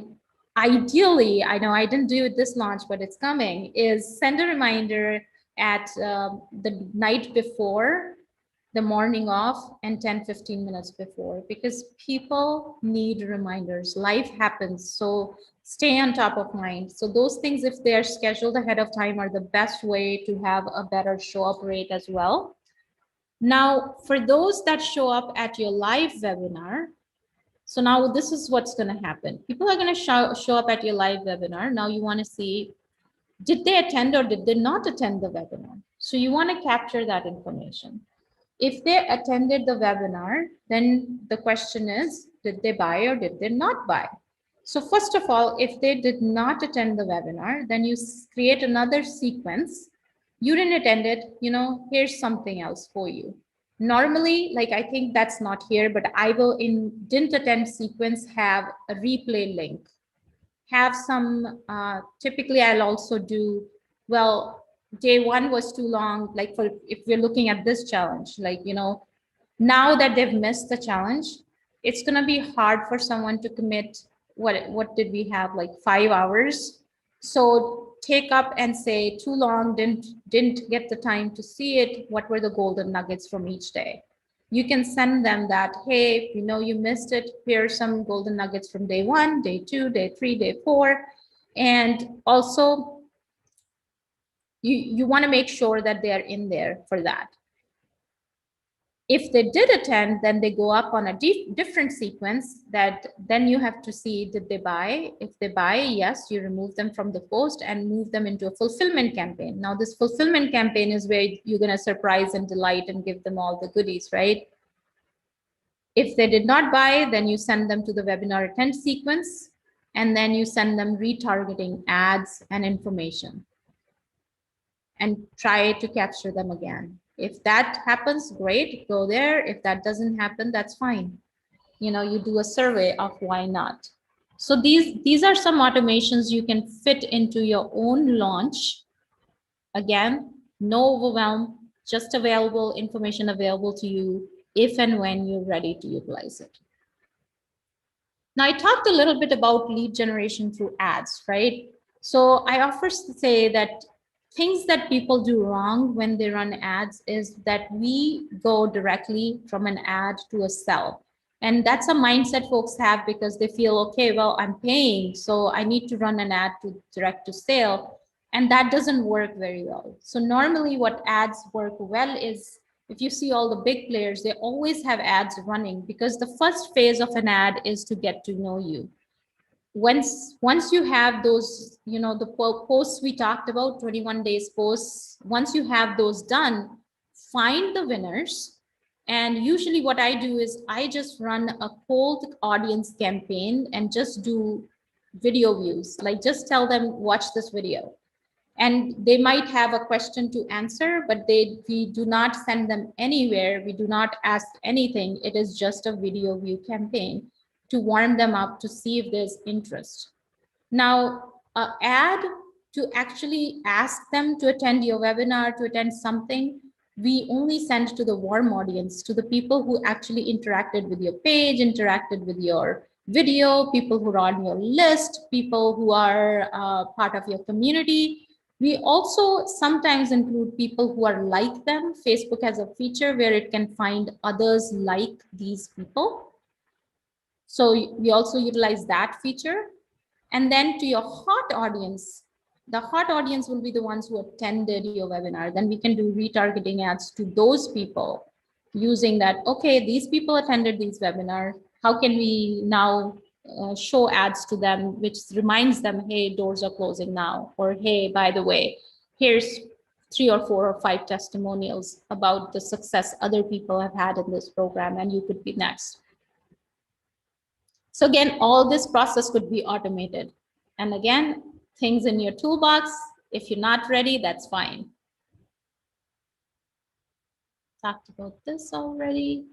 ideally, I know I didn't do it this launch, but it's coming, is send a reminder at the night before, the morning of, and 10-15 minutes before, because people need reminders. Life happens, so stay on top of mind. So those things, if they're scheduled ahead of time, are the best way to have a better show up rate as well. Now, for those that show up at your live webinar, so now this is what's going to happen. People are going to show up at your live webinar. Now you want to see, did they attend or did they not attend the webinar? So you want to capture that information. If they attended the webinar, then the question is, did they buy or did they not buy? So first of all, if they did not attend the webinar, then you create another sequence. You didn't attend it, here's something else for you. Normally, like I think that's not here, but I will in didn't attend sequence have a replay link. Have some, typically I'll also do, well, day 1 was too long, like for if we're looking at this challenge, like, now that they've missed the challenge, it's going to be hard for someone to commit, what did we have, like 5 hours. So take up and say too long, didn't get the time to see it. What were the golden nuggets from each day? You can send them that, hey, you missed it, here are some golden nuggets from day 1, day 2, day 3, day 4. And also you want to make sure that they are in there for that. If they did attend, then they go up on a different sequence that then you have to see, did they buy? If they buy, yes, you remove them from the post and move them into a fulfillment campaign. Now this fulfillment campaign is where you're going to surprise and delight and give them all the goodies, right? If they did not buy, then you send them to the webinar attend sequence, and then you send them retargeting ads and information and try to capture them again. If that happens, great, go there. If that doesn't happen, that's fine. You know, you do a survey of why not. So these are some automations you can fit into your own launch. Again, no overwhelm, just available information available to you if and when you're ready to utilize it. Now, I talked a little bit about lead generation through ads, right? So I often say that things that people do wrong when they run ads is that we go directly from an ad to a sell. And that's a mindset folks have because they feel, okay, well, I'm paying, so I need to run an ad to direct to sale. And that doesn't work very well. So normally what ads work well is, if you see all the big players, they always have ads running because the first phase of an ad is to get to know you. Once you have those, you know, the posts we talked about, 21 days posts, once you have those done, find the winners. And usually what I do is I just run a cold audience campaign and just do video views, like just tell them, watch this video. And they might have a question to answer, but we do not send them anywhere. We do not ask anything. It is just a video view campaign to warm them up to see if there's interest. Now, ad to actually ask them to attend your webinar, to attend something, we only send to the warm audience, to the people who actually interacted with your page, interacted with your video, people who are on your list, people who are part of your community. We also sometimes include people who are like them. Facebook has a feature where it can find others like these people. So we also utilize that feature. And then to your hot audience, the hot audience will be the ones who attended your webinar. Then we can do retargeting ads to those people using that. Okay, these people attended these webinar. How can we now show ads to them, which reminds them, hey, doors are closing now. Or hey, by the way, here's 3 or 4 or 5 testimonials about the success other people have had in this program, and you could be next. So again, all this process could be automated. And again, things in your toolbox, if you're not ready, that's fine. Talked about this already.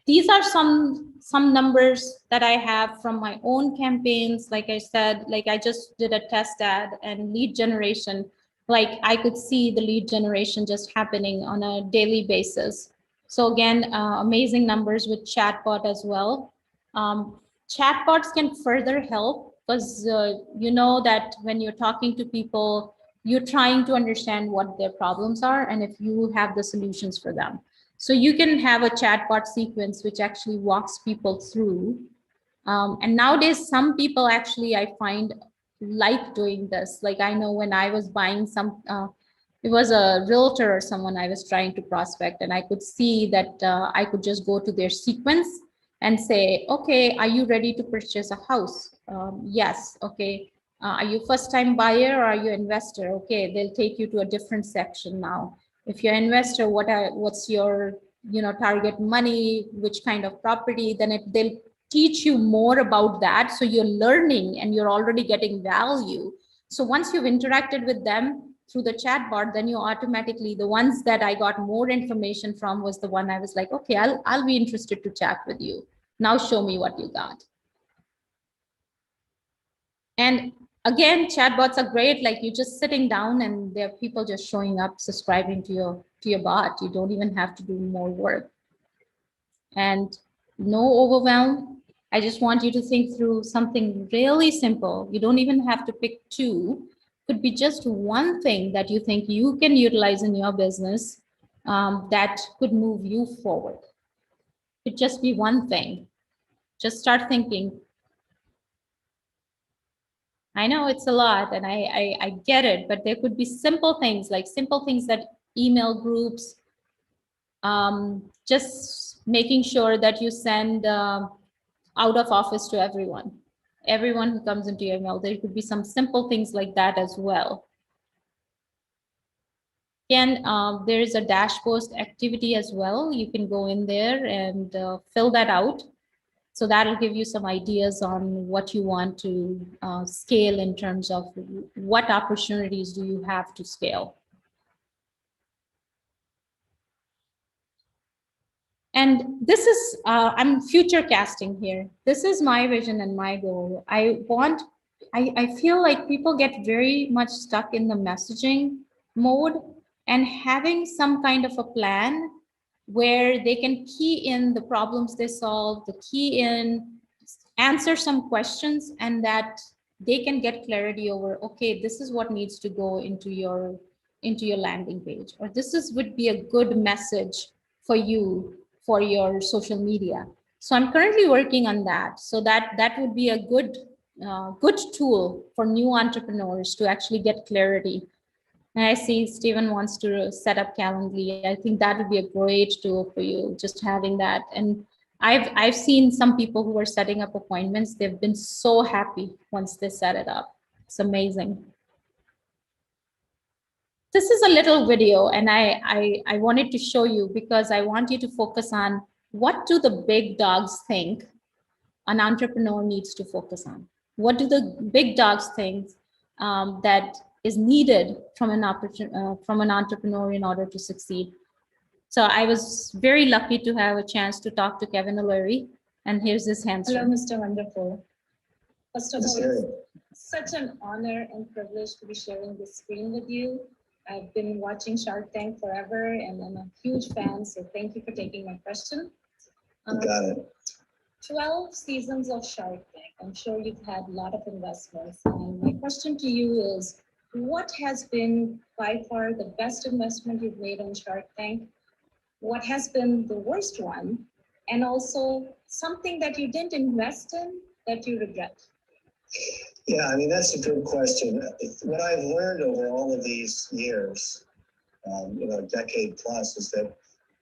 These are some numbers that I have from my own campaigns. Like I said, like I just did a test ad and lead generation. Like I could see the lead generation just happening on a daily basis. So again, amazing numbers with Chatbot as well. Chatbots can further help because you know that when you're talking to people, you're trying to understand what their problems are and if you have the solutions for them. So you can have a chatbot sequence which actually walks people through. And nowadays, some people actually, I find, like doing this. Like I know when I was buying some, it was a realtor or someone I was trying to prospect, and I could see that I could just go to their sequence and say, okay, are you ready to purchase a house? Yes, okay. Are you first-time buyer or are you investor? Okay, they'll take you to a different section now. If you're an investor, what's your target money, which kind of property? Then they'll teach you more about that. So you're learning and you're already getting value. So once you've interacted with them through the chatbot, then you automatically, the ones that I got more information from was the one I was like, okay, I'll be interested to chat with you. Now show me what you got. And again, chatbots are great. Like you're just sitting down and there are people just showing up, subscribing to your bot. You don't even have to do more work. And no overwhelm. I just want you to think through something really simple. You don't even have to pick 2. Could be just one thing that you think you can utilize in your business that could move you forward. Could just be one thing. Just start thinking. I know it's a lot and I get it, but there could be simple things that email groups, Just making sure that you send out of office to everyone who comes into your email. There could be some simple things like that as well. Again, there is a dash post activity as well. You can go in there and fill that out. So that'll give you some ideas on what you want to scale in terms of what opportunities do you have to scale. And this is, I'm future casting here. This is my vision and my goal. I feel like people get very much stuck in the messaging mode, and having some kind of a plan where they can key in the problems they solve, the key in, answer some questions, and that they can get clarity over, okay, this is what needs to go into your landing page, or this would be a good message for you for your social media. So I'm currently working on that. So that would be a good tool for new entrepreneurs to actually get clarity. And I see Stephen wants to set up Calendly. I think that would be a great tool for you, just having that. And I've seen some people who are setting up appointments. They've been so happy once they set it up. It's amazing. This is a little video, and I wanted to show you because I want you to focus on what do the big dogs think an entrepreneur needs to focus on. What do the big dogs think that is needed from an entrepreneur in order to succeed? So I was very lucky to have a chance to talk to Kevin O'Leary, and here's his answer. Hello, Mr. Wonderful. First of all, it's such an honor and privilege to be sharing this screen with you. I've been watching Shark Tank forever, and I'm a huge fan, so thank you for taking my question. You got it. 12 seasons of Shark Tank. I'm sure you've had a lot of investments. And my question to you is, what has been by far the best investment you've made on Shark Tank? What has been the worst one? And also something that you didn't invest in that you regret? Yeah, I mean, that's a good question. What I've learned over all of these years, a decade plus, is that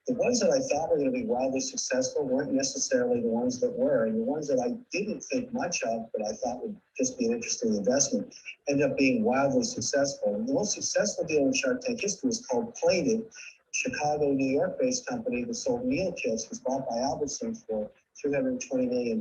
the ones that I thought were going to be wildly successful weren't necessarily the ones that were. And the ones that I didn't think much of, but I thought would just be an interesting investment, ended up being wildly successful. And the most successful deal in Shark Tank history was called Plated, Chicago, New York-based company that sold meal kits, was bought by Albertsons for $320 million.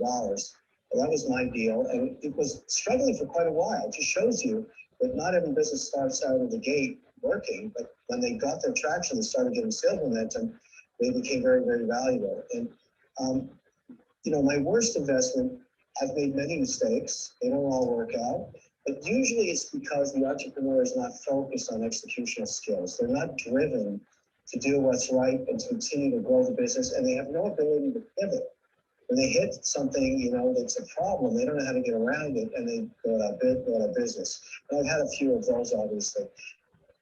Well, that was my deal, and it was struggling for quite a while. It just shows you that not every business starts out of the gate working, but when they got their traction and started getting sales momentum, they became very, very valuable. And, my worst investment, I've made many mistakes. They don't all work out, but usually it's because the entrepreneur is not focused on executional skills. They're not driven to do what's right and to continue to grow the business, and they have no ability to pivot. When they hit something, that's a problem, they don't know how to get around it, and they go out of business. And I've had a few of those, obviously.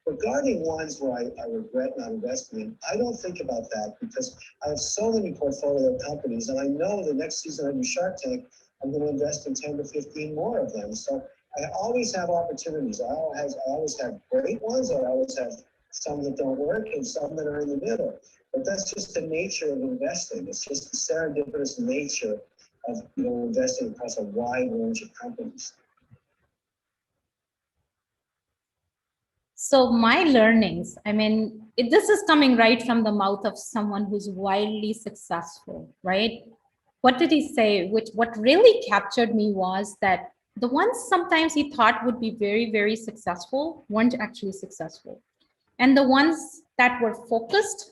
Regarding ones where I regret not investing in, I don't think about that because I have so many portfolio companies, and I know the next season I do Shark Tank, I'm going to invest in 10 to 15 more of them. So I always have opportunities. I always have great ones. I always have some that don't work and some that are in the middle. But that's just the nature of investing. It's just the serendipitous nature of investing across a wide range of companies. So my learnings, this is coming right from the mouth of someone who's wildly successful, right? What did he say? What really captured me was that the ones sometimes he thought would be very, very successful weren't actually successful. And the ones that were focused,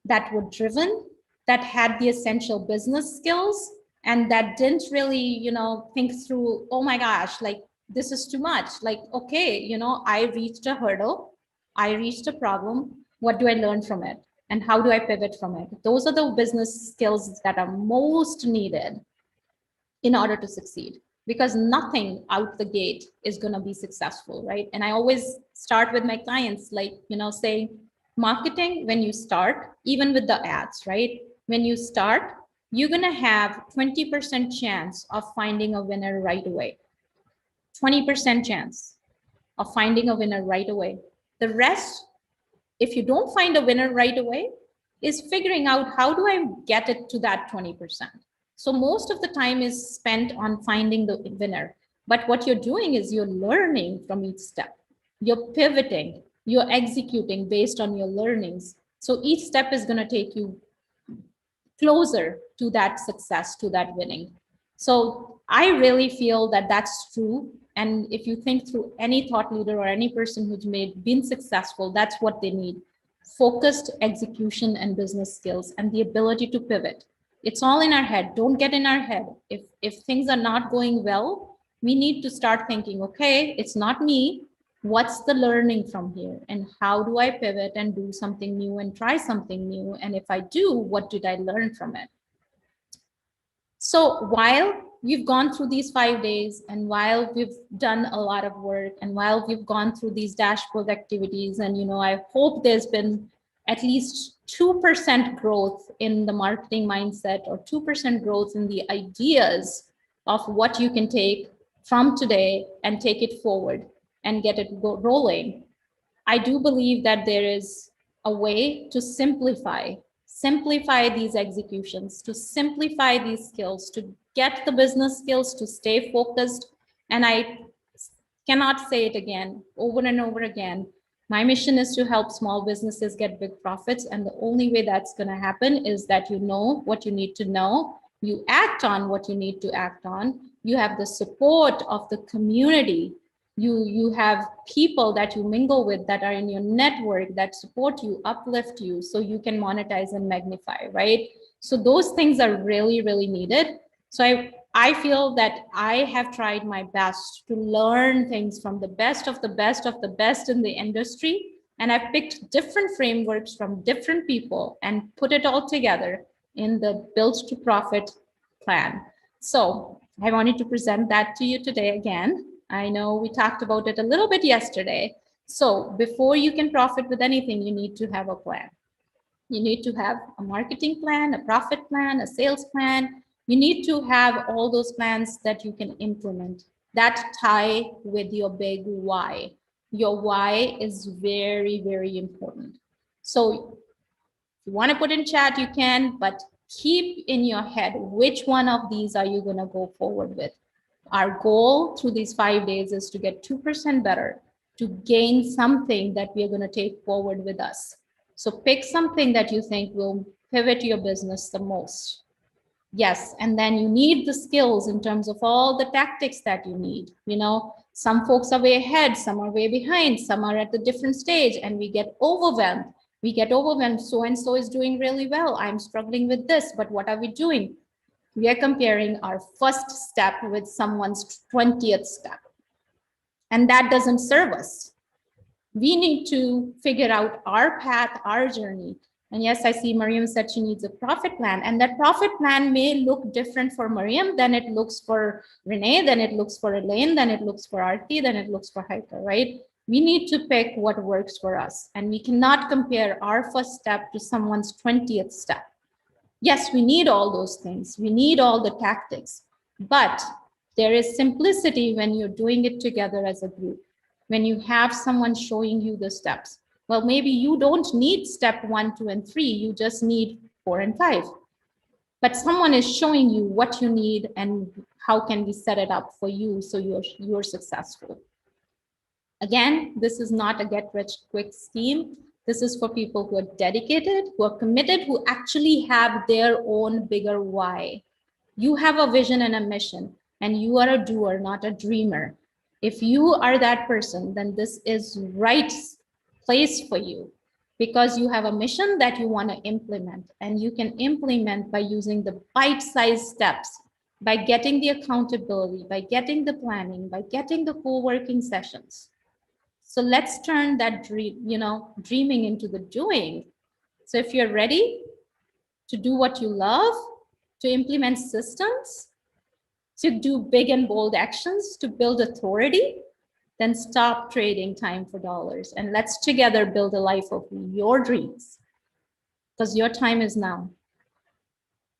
that were driven, that had the essential business skills, and that didn't really, think through, oh my gosh, like this is too much. Like, okay, I reached a hurdle, I reached a problem. What do I learn from it? And how do I pivot from it? Those are the business skills that are most needed in order to succeed, because nothing out the gate is going to be successful, right? And I always start with my clients, like, saying, marketing, when you start, even with the ads, right? When you start, you're going to have 20% chance of finding a winner right away. 20% chance of finding a winner right away. The rest, if you don't find a winner right away, is figuring out how do I get it to that 20%. So most of the time is spent on finding the winner. But what you're doing is you're learning from each step. You're pivoting, you're executing based on your learnings. So each step is going to take you closer to that success, to that winning. So I really feel that that's true. And if you think through any thought leader or any person who's been successful, that's what they need. Focused execution and business skills and the ability to pivot. It's all in our head. Don't get in our head. If things are not going well, we need to start thinking, okay, it's not me. What's the learning from here? And how do I pivot and do something new and try something new? And if I do, what did I learn from it? So while we've gone through these 5 days and while we've done a lot of work and while we've gone through these dashboard activities, and I hope there's been at least 2% growth in the marketing mindset or 2% growth in the ideas of what you can take from today and take it forward and get it rolling. I do believe that there is a way to simplify these executions, to simplify these skills, to get the business skills, to stay focused. And I cannot say it again, over and over again. My mission is to help small businesses get big profits. And the only way that's going to happen is that you know what you need to know, you act on what you need to act on, you have the support of the community, you have people that you mingle with that are in your network that support you, uplift you, so you can monetize and magnify, right? So those things are really, really needed. So I feel that I have tried my best to learn things from the best of the best of the best in the industry. And I've picked different frameworks from different people and put it all together in the Built to Profit plan. So I wanted to present that to you today again. I know we talked about it a little bit yesterday. So before you can profit with anything, you need to have a plan. You need to have a marketing plan, a profit plan, a sales plan. You need to have all those plans that you can implement that tie with your big why. Your why is very, very important. So if you want to put in chat, you can, but keep in your head, which one of these are you going to go forward with? Our goal through these 5 days is to get 2% better, to gain something that we are going to take forward with us. So pick something that you think will pivot your business the most. Yes, and then you need the skills in terms of all the tactics that you need. Some folks are way ahead, some are way behind, some are at a different stage, and we get overwhelmed. So-and-so is doing really well. I'm struggling with this, but what are we doing? We are comparing our first step with someone's 20th step. And that doesn't serve us. We need to figure out our path, our journey. And yes, I see Mariam said she needs a profit plan. And that profit plan may look different for Mariam than it looks for Renee, than it looks for Elaine, than it looks for Arti, than it looks for Haika, right? We need to pick what works for us. And we cannot compare our first step to someone's 20th step. Yes, we need all those things. We need all the tactics, but there is simplicity when you're doing it together as a group. When you have someone showing you the steps. Well, maybe you don't need step 1, 2, and 3. You just need 4 and 5. But someone is showing you what you need and how can we set it up for you so you're successful. Again, this is not a get-rich-quick scheme. This is for people who are dedicated, who are committed, who actually have their own bigger why. You have a vision and a mission, and you are a doer, not a dreamer. If you are that person, then this is right place for you because you have a mission that you want to implement, and you can implement by using the bite-sized steps, by getting the accountability, by getting the planning, by getting the co-working sessions. So let's turn that dreaming into the doing. So if you're ready to do what you love, to implement systems, to do big and bold actions, to build authority, then stop trading time for dollars and let's together build a life of your dreams, because your time is now.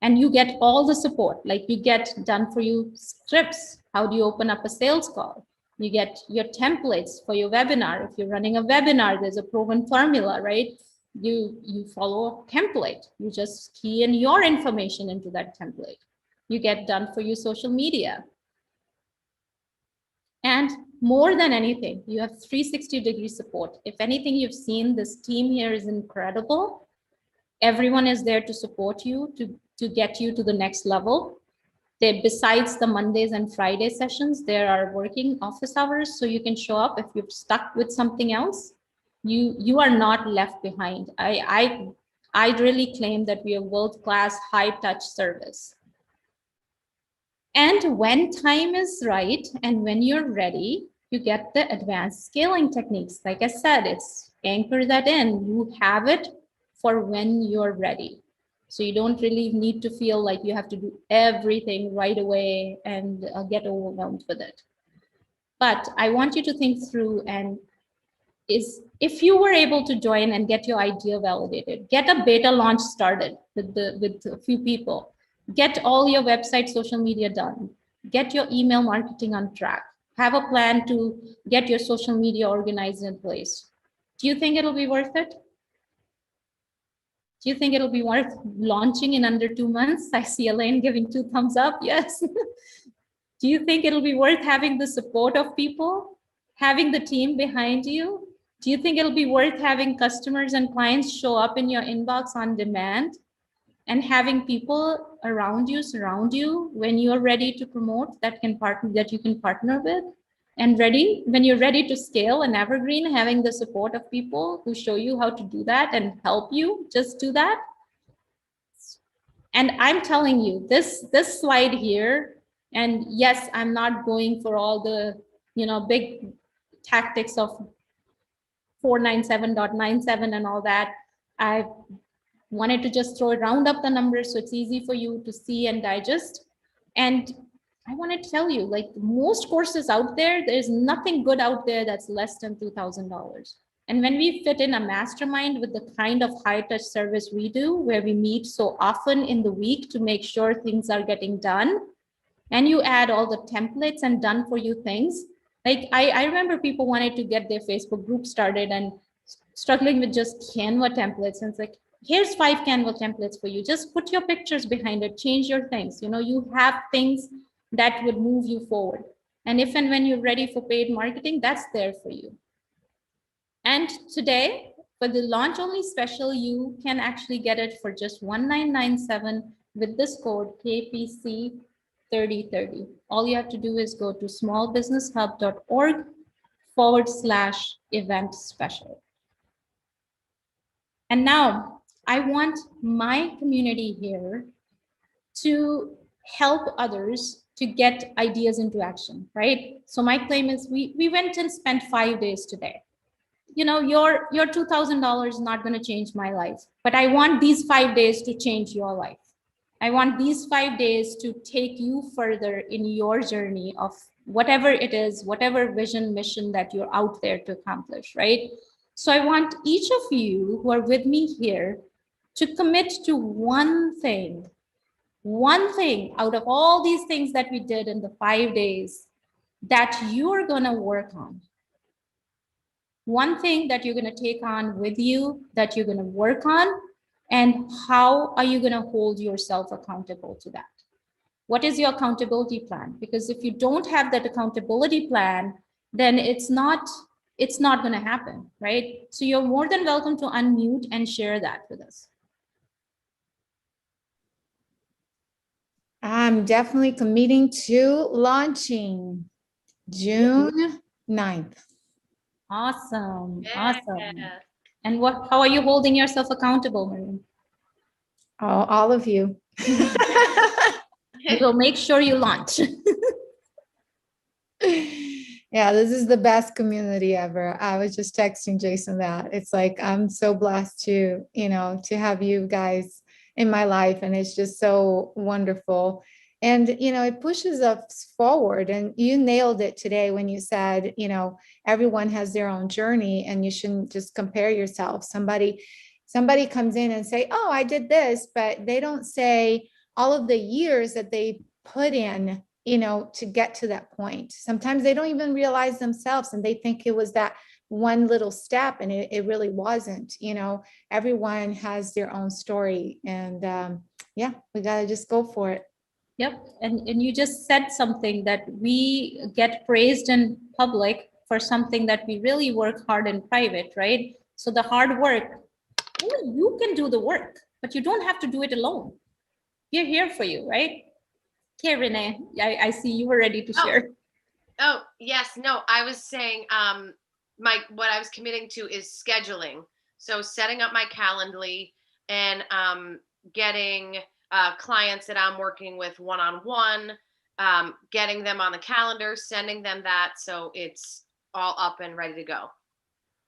And you get all the support, like you get done for you scripts. How do you open up a sales call? You get your templates for your webinar. If you're running a webinar, there's a proven formula, right? You follow a template. You just key in your information into that template. You get done for your social media. And more than anything, you have 360-degree support. If anything, you've seen this team here is incredible. Everyone is there to support you, to get you to the next level. They, besides the Mondays and Friday sessions, there are working office hours, so you can show up if you're stuck with something else. You are not left behind. I really claim that we are world-class, high-touch service. And when time is right and when you're ready, you get the advanced scaling techniques. Like I said, it's anchor that in. You have it for when you're ready. So you don't really need to feel like you have to do everything right away and get overwhelmed with it. But I want you to think through, and if you were able to join and get your idea validated, get a beta launch started with a few people, get all your website, social media done, get your email marketing on track, have a plan to get your social media organized in place. Do you think it'll be worth it? Do you think it'll be worth launching in under 2 months? I see Elaine giving 2 thumbs up. Yes. Do you think it'll be worth having the support of people, having the team behind you? Do you think it'll be worth having customers and clients show up in your inbox on demand and having people around you, surround you when you're ready to promote that you can partner with? And when you're ready to scale an evergreen, having the support of people who show you how to do that and help you just do that. And I'm telling you, this slide here, and yes, I'm not going for all the big tactics of 497.97 and all that. I wanted to just round up the numbers so it's easy for you to see and digest. And I want to tell you, like most courses out there, there's nothing good out there that's less than $2,000. And when we fit in a mastermind with the kind of high touch service we do, where we meet so often in the week to make sure things are getting done, and you add all the templates and done for you things, like I remember people wanted to get their Facebook group started and struggling with just Canva templates. And it's like, here's 5 Canva templates for you. Just put your pictures behind it, change your things. You have things that would move you forward. And if and when you're ready for paid marketing, that's there for you. And today, for the launch only special, you can actually get it for just $1997 with this code KPC3030. All you have to do is go to smallbusinesshub.org/event special. And now I want my community here to help others to get ideas into action, right? So my claim is we went and spent 5 days today. Your $2,000 is not going to change my life, but I want these 5 days to change your life. I want these 5 days to take you further in your journey of whatever it is, whatever vision, mission that you're out there to accomplish, right? So I want each of you who are with me here to commit to one thing out of all these things that we did in the 5 days that you're going to work on. One thing that you're going to take on with you, that you're going to work on, and how are you going to hold yourself accountable to that? What is your accountability plan? Because if you don't have that accountability plan, then it's not going to happen, right? So you're more than welcome to unmute and share that with us. I'm definitely committing to launching June 9th. Awesome. Awesome. And how are you holding yourself accountable, Maureen? Oh, all of you. We'll make sure you launch. Yeah, this is the best community ever. I was just texting Jason that. It's like, I'm so blessed to have you guys in my life. And it's just so wonderful. And, it pushes us forward. And you nailed it today when you said, everyone has their own journey and you shouldn't just compare yourself. Somebody comes in and say, oh, I did this, but they don't say all of the years that they put in, to get to that point. Sometimes they don't even realize themselves and they think it was that one little step, and it really wasn't. You know, everyone has their own story, and yeah, we got to just go for it. Yep. And you just said something, that we get praised in public for something that we really work hard in private, right? So the hard work, only you can do the work, but you don't have to do it alone. We're here for you, right? Okay, Renee, I see you were ready to share. Oh, yes. No, I was saying, what I was committing to is scheduling. So setting up my Calendly and getting clients that I'm working with one-on-one, getting them on the calendar, sending them that, so it's all up and ready to go.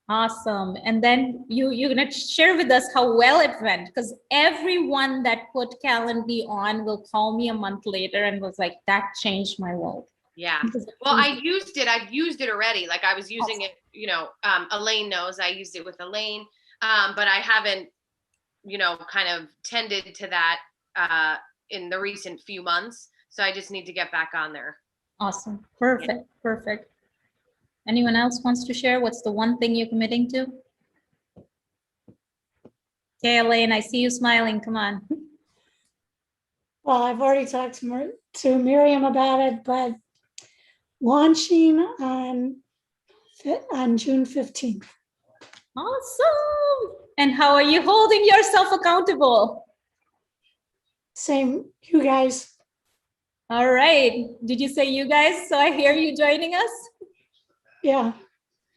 Awesome. And then you're going to share with us how well it went, because everyone that put Calendly on will call me a month later and was like, that changed my world. Yeah. Well, I've used it already. Like I was using it, you know, Elaine knows I used it with Elaine, but I haven't, you know, kind of tended to that in the recent few months. So I just need to get back on there. Awesome. Perfect. Yeah. Perfect. Anyone else wants to share? What's the one thing you're committing to? Okay, Elaine, I see you smiling. Come on. Well, I've already talked to Miriam about it, but launching on June 15th. Awesome. And how are you holding yourself accountable? Same, you guys. All right. Did you say you guys? So I hear you joining us? Yeah.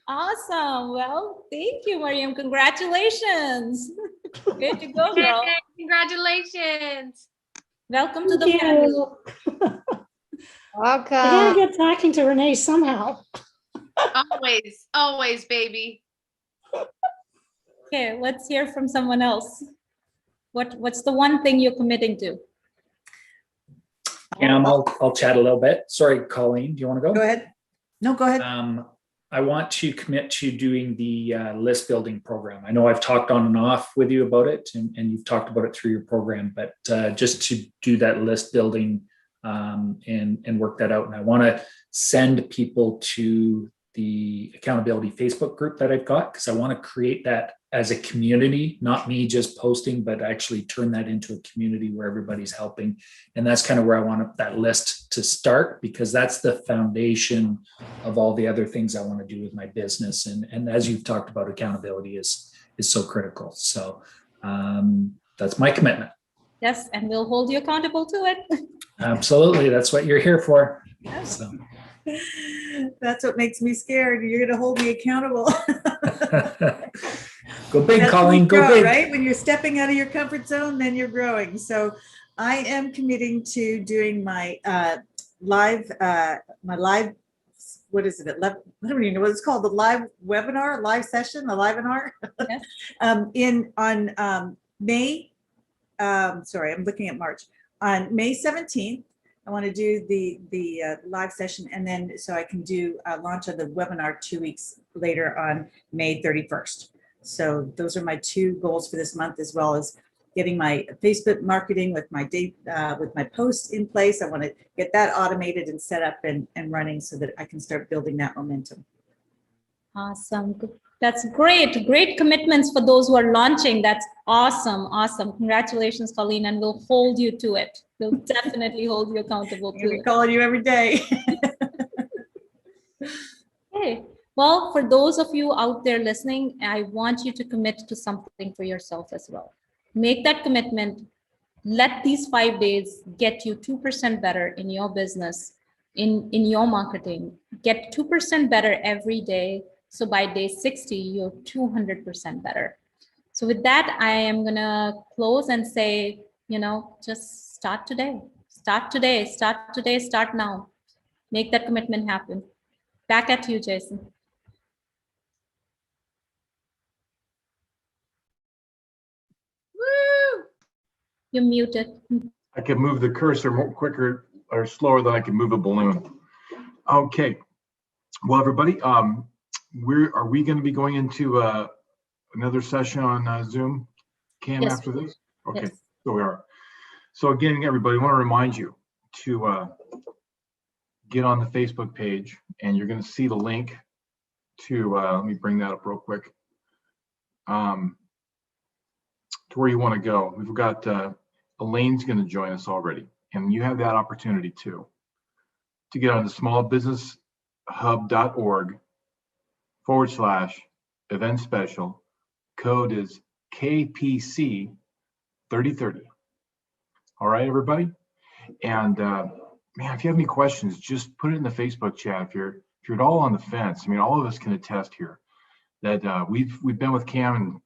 Awesome. Well, thank you, Miriam. Congratulations. Good to go, girl. Hey, congratulations. Welcome to the family. Welcome. I gotta get talking to Renee somehow. Always, baby. Okay, let's hear from someone else. What's the one thing you're committing to? I'll chat a little bit. Sorry, Colleen, do you want to go? Go ahead. No, go ahead. I want to commit to doing the list building program. I know I've talked on and off with you about it, and you've talked about it through your program, but just to do that list building and work that out. And I want to send people to the accountability Facebook group that I've got, because I want to create that as a community, not me just posting, but actually turn that into a community where everybody's helping. And that's kind of where I want that list to start, because that's the foundation of all the other things I want to do with my business. And as you've talked about, accountability is so critical. So that's my commitment. Yes, and we'll hold you accountable to it. Absolutely. That's what you're here for. So. That's what makes me scared. You're going to hold me accountable. Go big, Colleen. Go big. Right? When you're stepping out of your comfort zone, then you're growing. So I am committing to doing my live, what is it? I don't even know what it's called. The live webinar, live session, the live webinar. Yes. On May, sorry, I'm looking at March. On May 17th, I want to do the live session, and then so I can do launch of the webinar 2 weeks later on May 31st. So those are my two goals for this month, as well as getting my Facebook marketing with my posts in place. I want to get that automated and set up and running so that I can start building that momentum. Awesome. That's great. Great commitments for those who are launching. That's awesome. Awesome. Congratulations, Colleen, and we'll hold you to it. We'll definitely hold you accountable to it. We're calling you every day. Okay. Well, for those of you out there listening, I want you to commit to something for yourself as well. Make that commitment. Let these 5 days get you 2% better in your business, in your marketing. Get 2% better every day. So by day 60, you're 200% better. So with that, I am going to close and say, just start today. Start today. Start today. Start now. Make that commitment happen. Back at you, Jason. Woo! You're muted. I can move the cursor more quicker or slower than I can move a balloon. Okay. Well, everybody, are we going to be going into another session on Zoom, Cam, Yes. after this? Okay, Yes. So we are. So again, everybody, I want to remind you to get on the Facebook page, and you're going to see the link to, let me bring that up real quick, to where you want to go. We've got Elaine's going to join us already, and you have that opportunity too, to get on the smallbusinesshub.org/event special. Code is KPC 3030. All right, everybody. And man, if you have any questions, just put it in the Facebook chat. If you're at all on the fence, I mean, all of us can attest here that we've been with Cam, and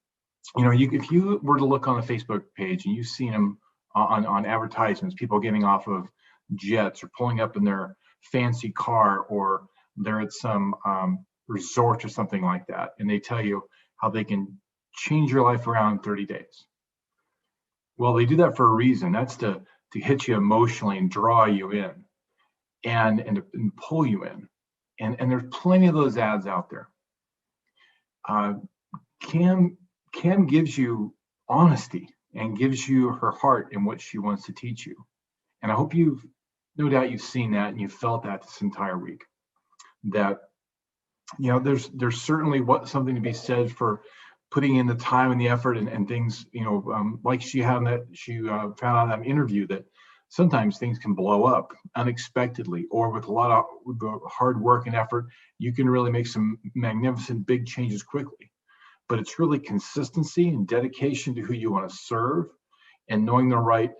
if you were to look on the Facebook page and you've seen him on advertisements, people getting off of jets or pulling up in their fancy car, or they're at some resort or something like that, and they tell you how they can change your life around in 30 days. Well, they do that for a reason. That's to hit you emotionally and draw you in and pull you in. And there's plenty of those ads out there. Cam gives you honesty and gives you her heart in what she wants to teach you. And I hope no doubt you've seen that and you've felt that this entire week. That, there's certainly something to be said for putting in the time and the effort and things, like she found out in that interview that sometimes things can blow up unexpectedly, or with a lot of hard work and effort, you can really make some magnificent big changes quickly. But it's really consistency and dedication to who you want to serve, and knowing the right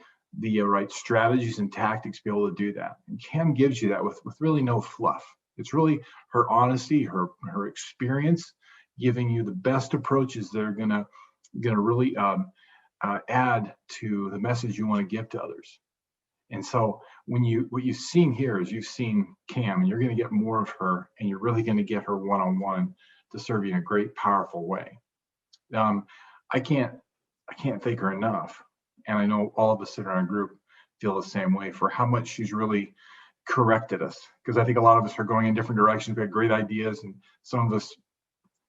strategies and tactics to be able to do that. And Cam gives you that with really no fluff. It's really her honesty, her experience, giving you the best approaches that are gonna really add to the message you want to give to others. And so what you've seen here is you've seen Cam, and you're going to get more of her, and you're really going to get her one-on-one to serve you in a great, powerful way. I can't thank her enough, and I know all of us in our group feel the same way, for how much she's really corrected us, because I think a lot of us are going in different directions. We had great ideas, and some of us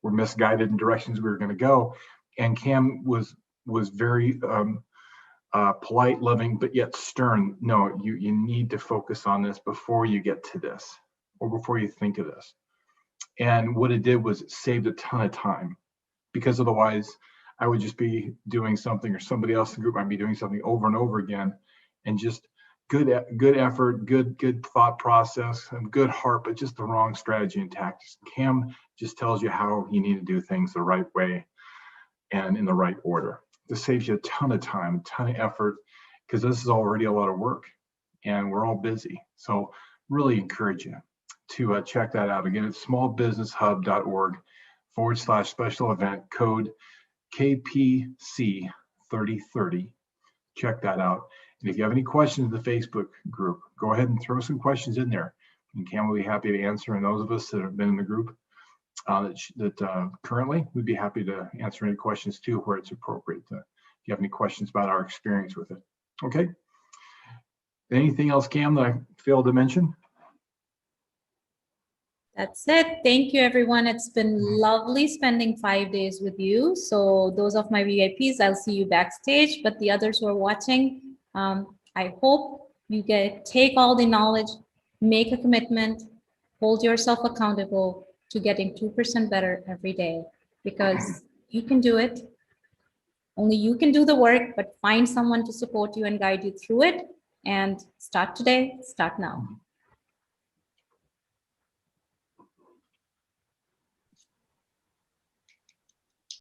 were misguided in directions we were going to go. And Cam was very polite, loving, but yet stern. No, you need to focus on this before you get to this, or before you think of this. And what it did was it saved a ton of time, because otherwise I would just be doing something, or somebody else in the group might be doing something over and over again, and just good effort, good thought process, and good heart, but just the wrong strategy and tactics. Cam just tells you how you need to do things the right way and in the right order. This saves you a ton of time, a ton of effort, because this is already a lot of work, and we're all busy. So really encourage you to check that out. Again, it's smallbusinesshub.org/special event, code KPC 3030. Check that out. And if you have any questions in the Facebook group, go ahead and throw some questions in there, and Cam will be happy to answer. And those of us that have been in the group currently, we'd be happy to answer any questions too, where it's appropriate. If you have any questions about our experience with it. Okay. Anything else, Cam, that I failed to mention? That's it. Thank you, everyone. It's been lovely spending 5 days with you. So those of my VIPs, I'll see you backstage, but the others who are watching, I hope you take all the knowledge, make a commitment, hold yourself accountable to getting 2% better every day, because you can do it. Only you can do the work, but find someone to support you and guide you through it. And start today, start now.